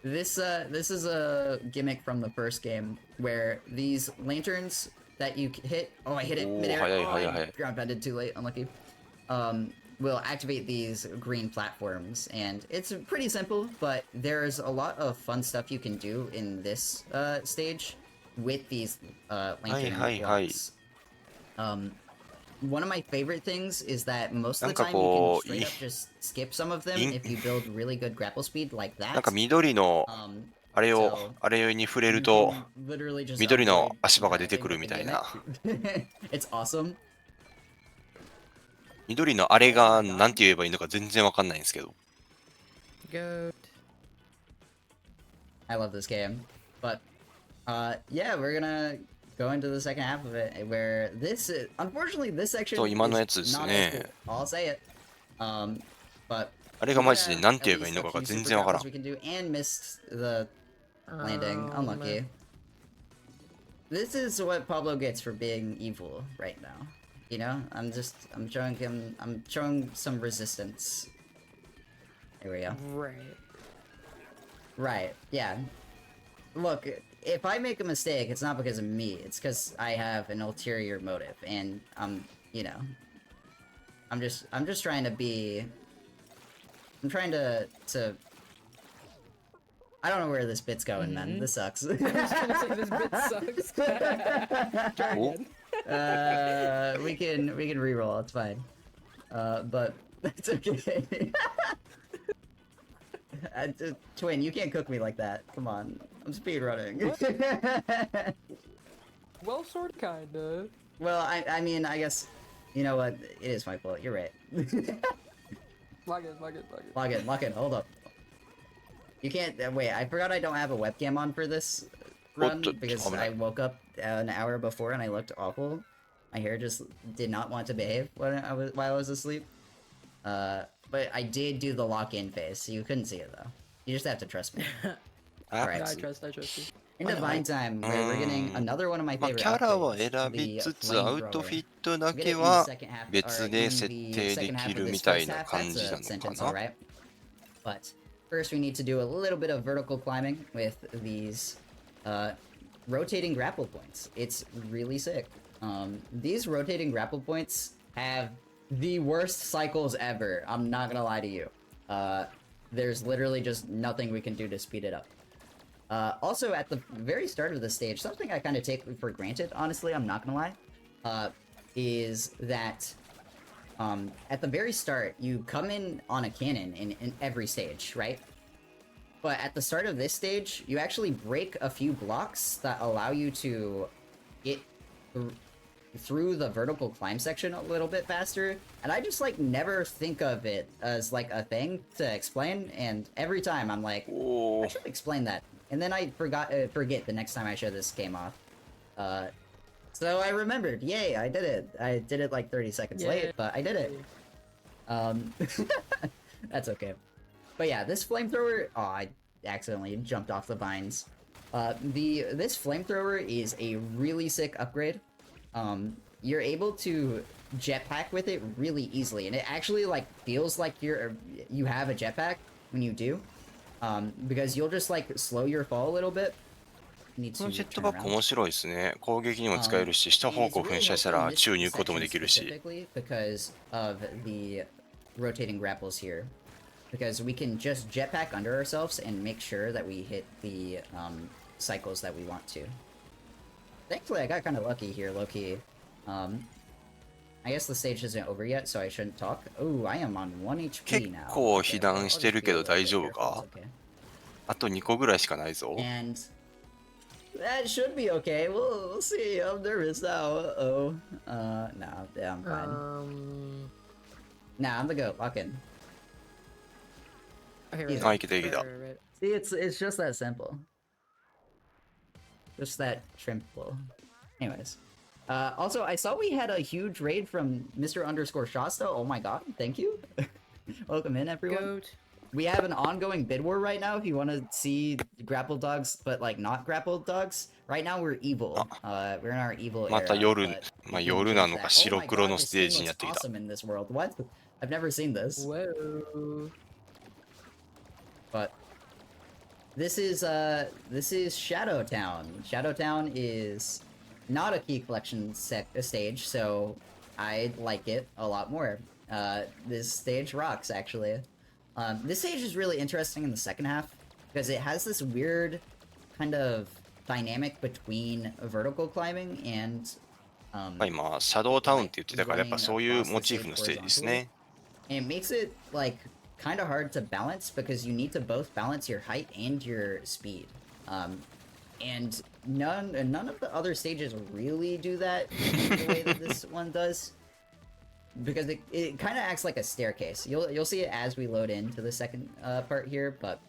this is a gimmick from the first game where these lanterns that you hit. Oh, I hit it midair. I ground bended too late. Unlucky. Will activate these green platforms, and it's pretty simple, but there's a lot of fun stuff you can do in this stage with these lantern blocks. One of my favorite things is that most of the time you can straight up just skip some of them if you build really good grapple speed like that. なんか緑のあれに触れると緑の足場が出てくるみたいな。 It's awesome. 緑のあれがなんて言えばいいのか全然わかんないんですけど。 Goat. I love this game, but yeah, we're gonna go into the second half of it where unfortunately this section そう、今のやつで is す not ね。 as cool. I'll say it. But あれがマジでなんて言えばいいのかが全然わからん。 we can do and missed the landing. Unlucky. This is what Pablo gets for being evil right now. You know, I'm showing some resistance. Here we go. Right. Right, yeah. Look, if I make a mistake, it's not because of me, it's because I have an ulterior motive, and you know, I'm just trying to be... I'm trying to... I don't know where this bit's going, man. This sucks. I was gonna say this bit sucks. Try again. We can reroll, it's fine. But it's okay. Twin, you can't cook me like that. Come on. I'm speedrunning. Well, sort of, kinda. Well, I mean, I guess... You know what? It is my fault. You're right. Log in. Lock in. Hold up. You can't... wait, I forgot I don't have a webcam on for this run because I woke up an hour before and I looked awful. My hair just did not want to behave while I was asleep. But I did do the lock-in phase, so you couldn't see it though. You just have to trust me. Alright. Yeah, I trust you. In Divine Time, where we're getting another one of my まあ favorite キャラは outfits, 選び the つつ Flame アウトフィ Thrower. ットだ We'll get け it in the は second half, 別 or で in 設 the 定で second き half る of み this たい first な half. 感 That's じ a なの sentence, かな。 alright? But first we need to do a little bit of vertical climbing with these rotating grapple points. It's really sick. These rotating grapple points have the worst cycles ever. I'm not gonna lie to you. There's literally just nothing we can do to speed it up. Also, at the very start of the stage, something I kind of take for granted, honestly, I'm not gonna lie, is that at the very start, you come in on a cannon in every stage, right? But at the start of this stage, you actually break a few blocks that allow you to get through the vertical climb section a little bit faster. And I just, like, never think of it as, like, a thing to explain. And every time I'm like, I should explain that. And then I forget the next time I show this game off. So I remembered. Yay, I did it. I did it, like, 30 seconds late, but I did it. That's okay. But yeah, this flamethrower... Oh, I accidentally jumped off the vines. This flamethrower is a really sick upgrade. You're able to jetpack with it really easily, and it actually, like, feels like you have a jetpack when you do. Because you'll just, like, slow your fall a little bit. このジェットバック面白いですね。攻撃にも使えるし、下方向噴射したら宙に浮くこともできるし。Because of the rotating grapples here. Because we can just jetpack under ourselves and make sure that we hit the cycles that we want to. Thankfully, I got kind of lucky here, low-key. I guess the stage isn't over yet, so I shouldn't talk. Oh, I am on 1 HP now. 結構被弾してるけど大丈夫か？あと2個ぐらいしかないぞ。And that should be okay. We'll see. I'm nervous now. Uh-oh. No, yeah, I'm fine. Nah, I'm the goat. Lock in. Okay, right. いけたいけた。See, it's just that simple. Just that shrimpable. Anyways. Also, I saw we had a huge raid from Mr_Shasta. Oh my god, thank you. Welcome in, everyone. Goat. We have an ongoing bid war right now if you want to see grappled dogs, but like not grappled dogs. Right now we're evil. We're in our evil era. また夜、まあ夜なのか白黒のステージにやってきた。Awesome in this world. What? I've never seen this. Whoa. But this is Shadowtown. Shadowtown is not a key collection stage, so I like it a lot more. This stage rocks, actually. This stage is really interesting in the second half because it has this weird kind of dynamic between vertical climbing and 今、シャドウタウンって言ってたからやっぱそういうモチーフのステージですね。And it makes it like kind of hard to balance because you need to both balance your height and your speed. And none of the other stages really do that the way that this one does. Because it kind of acts like a staircase. You'll see it as we load into the second part here, but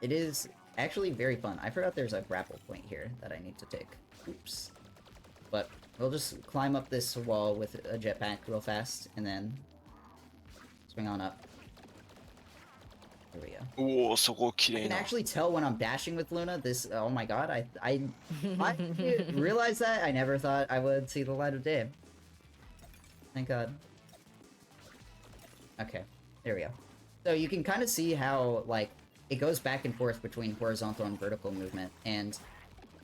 it is actually very fun. I forgot there's a grapple point here that I need to take. Oops. But we'll just climb up this wall with a jetpack real fast, and then swing on up. There we go. おお、そこ綺 I 麗 can な。 actually tell when I'm dashing with Luna. This, oh my god, I realized that. I never thought I would see the light of day. Thank god. Okay, there we go. So you can kind of see how, like, it goes back and forth between horizontal and vertical movement, and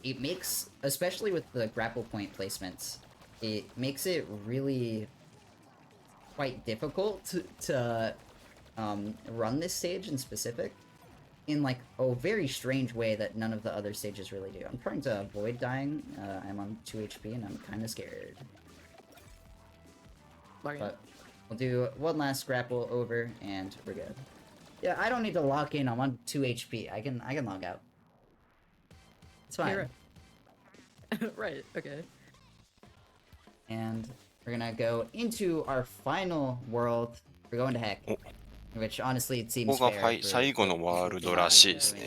it makes, especially with the grapple point placements, it makes it really quite difficult to run this stage in specific in, like, a very strange way that none of the other stages really do. I'm trying to avoid dying. I'm on 2 HP and I'm kind of scared. But we'll do one last grapple over and we're good. Yeah, I don't need to lock in. I'm on 2 HP. I can log out. It's fine. Okay, right. Right, okay. And we're gonna go into our final world. We're going to Heck. Which honestly it seems ここ fair が最後のワールドらしいですね。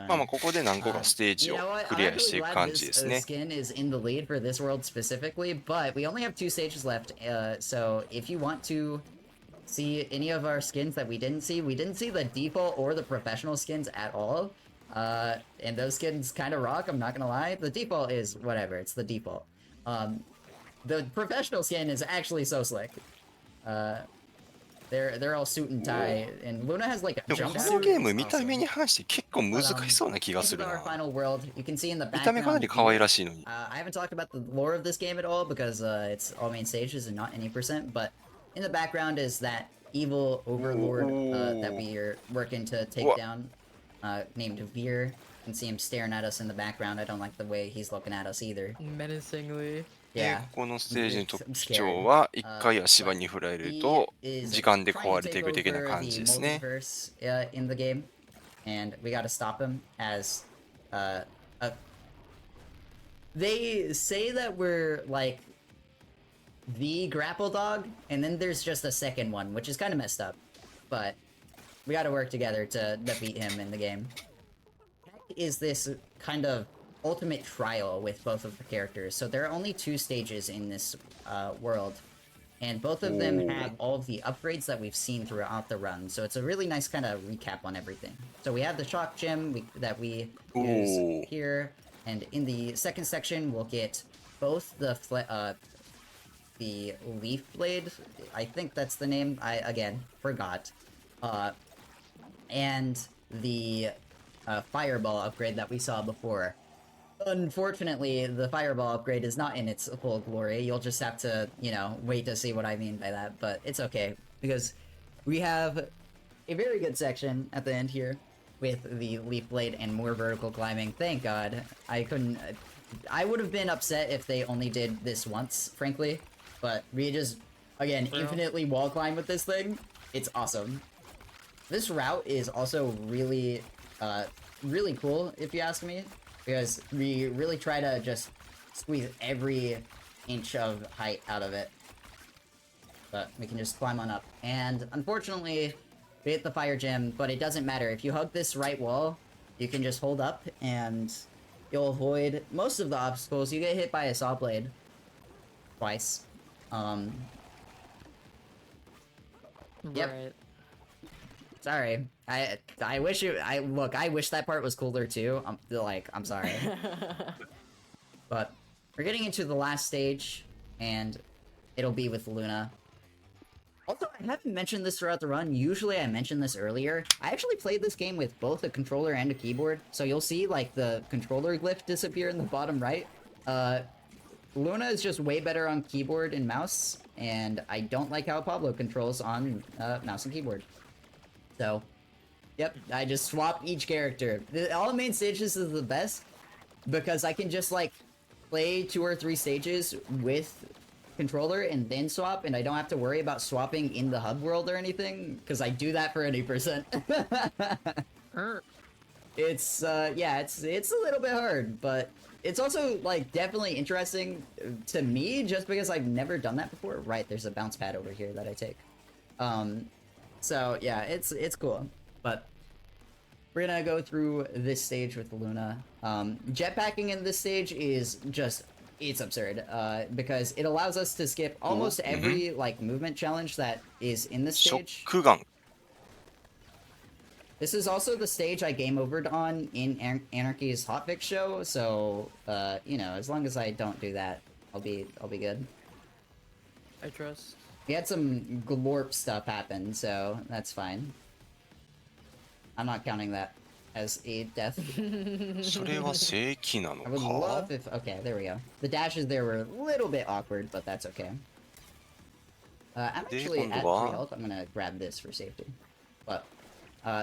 まあまあここで何個かステージをクリアしていく感じですね。Skin is in the lead for this world specifically, but we only have 2 stages left. So if you want to see any of our skins that we didn't see the default or the professional skins at all. And those skins kind of rock, I'm not gonna lie. The default is whatever, it's the default. The professional skin is actually so slick. They're all suit and tie, and Luna has like a でも jump このゲーム見た目に関して結構難しそうな気がする our な。 final world. You can see in the 見た目かな background. り可愛らしいのに。I haven't talked about the lore of this game at all because it's all main stages and not any percent. But in the background is that evil overlord that we are working to take down, named Veer. You can see him staring at us in the background. I don't like the way he's looking at us either. Menacingly. で、ここのステージの特徴は、一回足場に振られると、時間で壊れていく的な感じですね。And we gotta stop him as they say that we're like the grapple dog, and then there's just a second one, which is kind of messed up. But we gotta work together to defeat him in the game. Is this kind of ultimate trial with both of the characters. So there are only 2 stages in this world. And both of them have all of the upgrades that we've seen throughout the run. So it's a really nice kind of recap on everything. So we have the shock gem that we use here. And in the second section, we'll get both the leaf blade. I think that's the name. I, again, forgot. And the fireball upgrade that we saw before. Unfortunately, the fireball upgrade is not in its full glory. You'll just have to, you know, wait to see what I mean by that. But it's okay, because we have a very good section at the end here with the leaf blade and more vertical climbing. Thank God. I would have been upset if they only did this once, frankly. But we just, again, infinitely wall climb with this thing. It's awesome. This route is also really, really cool, if you ask me. Because we really try to just squeeze every inch of height out of it. But we can just climb on up. And unfortunately, we hit the fire gem, but it doesn't matter. If you hug this right wall, you can just hold up and you'll avoid most of the obstacles. You get hit by a saw blade twice. Yep. Right. Sorry. I wish I wish that part was cooler too. I'm sorry. But we're getting into the last stage, and it'll be with Luna. Also, I haven't mentioned this throughout the run. Usually I mention this earlier. I actually played this game with both a controller and a keyboard, so you'll see like the controller glyph disappear in the bottom right. Luna is just way better on keyboard and mouse, and I don't like how Pablo controls on mouse and keyboard. So, yep, I just swap each character. All the main stages is the best because I can just like play 2 or 3 stages with controller and then swap, and I don't have to worry about swapping in the hub world or anything because I do that for any percent. It's yeah, it's a little bit hard, but it's also like definitely interesting to me just because I've never done that before. Right, there's a bounce pad over here that I take. So yeah, it's cool, but we're gonna go through this stage with Luna. Jetpacking in this stage is just, it's absurd, because it allows us to skip almost every like movement challenge that is in this stage. This is also the stage I game overed on in Anarchy's hotfix show, so you know, as long as I don't do that, I'll be good. I trust. We had some glorp stuff happen, so that's fine. I'm not counting that as a death. I would love if... Okay, there we go. The dashes there were a little bit awkward, but that's okay. I'm actually at 3 health. I'm gonna grab this for safety. But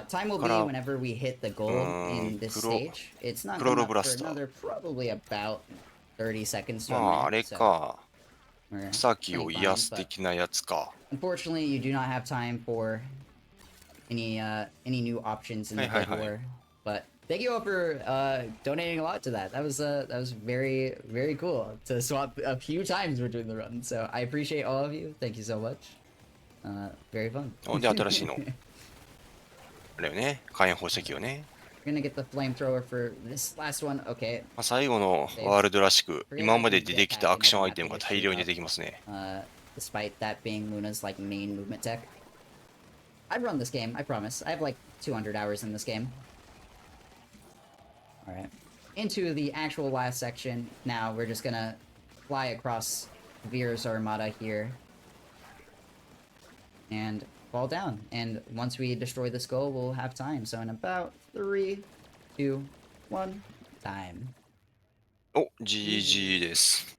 time will be whenever we hit the goal in this stage. It's not coming up for another probably about 30 seconds to a minute, so... Unfortunately, you do not have time for any new options in the Bed War. But thank you all for donating a lot to that. That was very, very cool to swap a few times between the runs. So I appreciate all of you. Thank you so much. Very fun. で、新しいの。あれよね、火炎放射器よね。We're gonna get the flamethrower for this last one. Okay. 最後のワールドらしく、今まで出てきたアクションアイテムが大量に出てきますね。Despite that being Luna's like main movement tech. I've run this game, I promise. I have like 200 hours in this game. Alright. Into the actual last section. Now we're just gonna fly across Veer's Armada here. And fall down. And once we destroy this goal, we'll have time. So in about 3, 2, 1, time. お、GG です。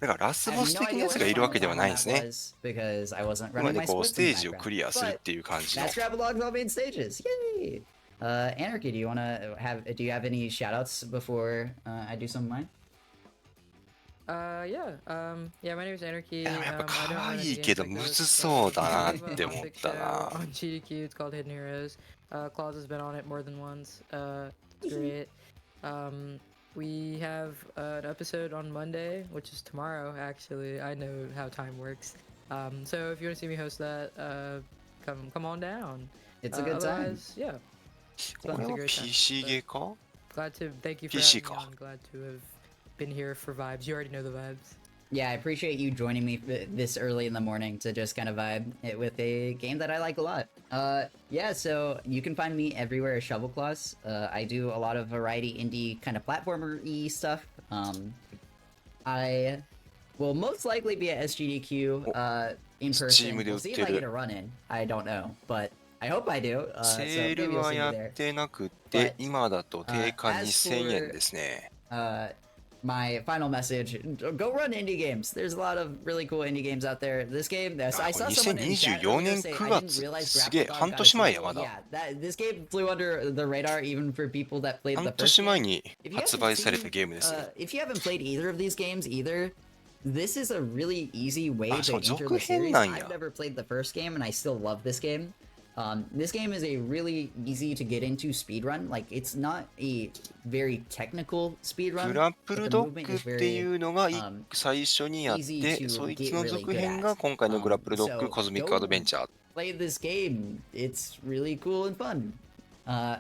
だからラスボス的なやつがいるわけではないんですね。今までこうステージをクリアするっていう感じの。Anarchy, do you have any shoutouts before I do some of mine? Yeah. Yeah. My name is Anarchy. やっぱ I don't 可 run 愛い any け games ど like む this. ずそうだな I っ have a て思っ sick た show な。 on GDQ. It's called Hidden Heroes. Claus has been on it more than once. It's great. We have an episode on Monday, which is tomorrow. Actually, I know how time works. So if you want to see me host that, come on down. It's a good time. Otherwise, yeah. これは PC ゲーか Glad to thank you for PC having me か。 on. Glad to have been here for vibes. You already know the vibes. Yeah, I appreciate you joining me this early in the morning to just kind of vibe it with a game that I like a lot. Yeah, so you can find me everywhere as shovelclaws. I do a lot of variety indie kind of platformer-y stuff. I will most likely be at SGDQ in person. We'll see if I get a run in. I don't know, but I hope I do. セ So ー maybe ル we'll は see や me っ there. てなくて、 But 今だと定価 as 2000 for 円ですね。 my final message: go run indie games. There's a lot of really cool indie games out there. This game, I あ、こ saw れ someone in chat 2024 earlier 年 say 9 I didn't 月。 realize すげえ、 Grapple 半 Dog got a 年前や、 sequel. まだ。 Yeah, this game flew under the radar even for people that played 半 the first 年前 game. に If you 発 haven't 売された seen, ゲームですね。 if you haven't played either of these games either, this is a really easy way あ、 to そう、 enter 続 the 編 series. なんや。 I've never played the first game, and I still love this game. This game is a really easy to get into speedrun. Like, it's not a very technical グ speedrun, ラップ but ル the ドッ movement グっ is て very いうのが 最初にやっ easy て、 to そいつ get の really 続 good 編 at. が今回のグラップルドッグ So コズミックアドベン go チャー。 play this game. It's really cool and fun.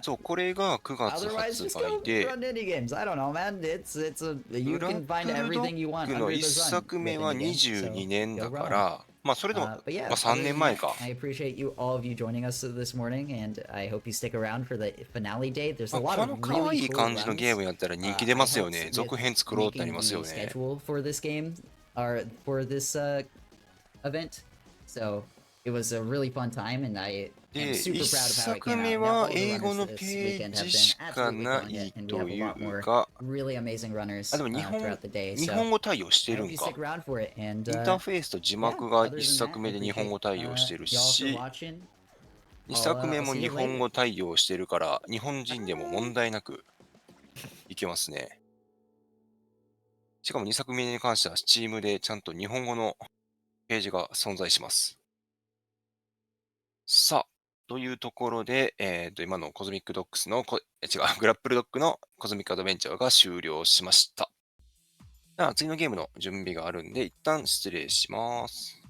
そう、これが9月 Otherwise, 発 just 売 go で、 run indie games. I don't know, man. You グラ can ッ find プルド everything you ッ want グ under の the 1 sun 作 with 目は indie games. 22 So 年 go だか run. ら、まあそれでも、 But yeah, まあ3 other 年 than 前 that, か。 I appreciate you all of you joining us this morning, and I hope you stick around for the finale day. There's ま a あ lot こ of の可 really 愛い cool 感じのゲー runs. ムやったら人気出 I ますよ helped ね。 with 続編作ろうってなり making ますよ the ね。 schedule for this game, or for this event. So it was a really fun time, and I am で、 super 1 proud of how it 作 came 目 out. Now は all the 英語 runners の this ペ weekend ー have ジ been しか absolutely な killing it, い and we と have a い lot う more か、 really amazing あ、 runners でも日 throughout the day. 日 So 本語対応して I る hope ん you か。 stick around for it. And インターフェースと字 yeah, 幕が other 1 than 作 that, 目 I で日本 appreciate 語対応してる y'all for し、 watching. 2作目 I'll も see 日 you 本 later. 語対応してるから、日本人でも問題なくいけますね。しかも2作目に関しては Steam でちゃんと日本語のページが存在します。さあ、というところで、今のコズミックドッグスのグラップルドッグのコズミックアドベンチャーが終了しました。では次のゲームの準備があるんで、一旦失礼します。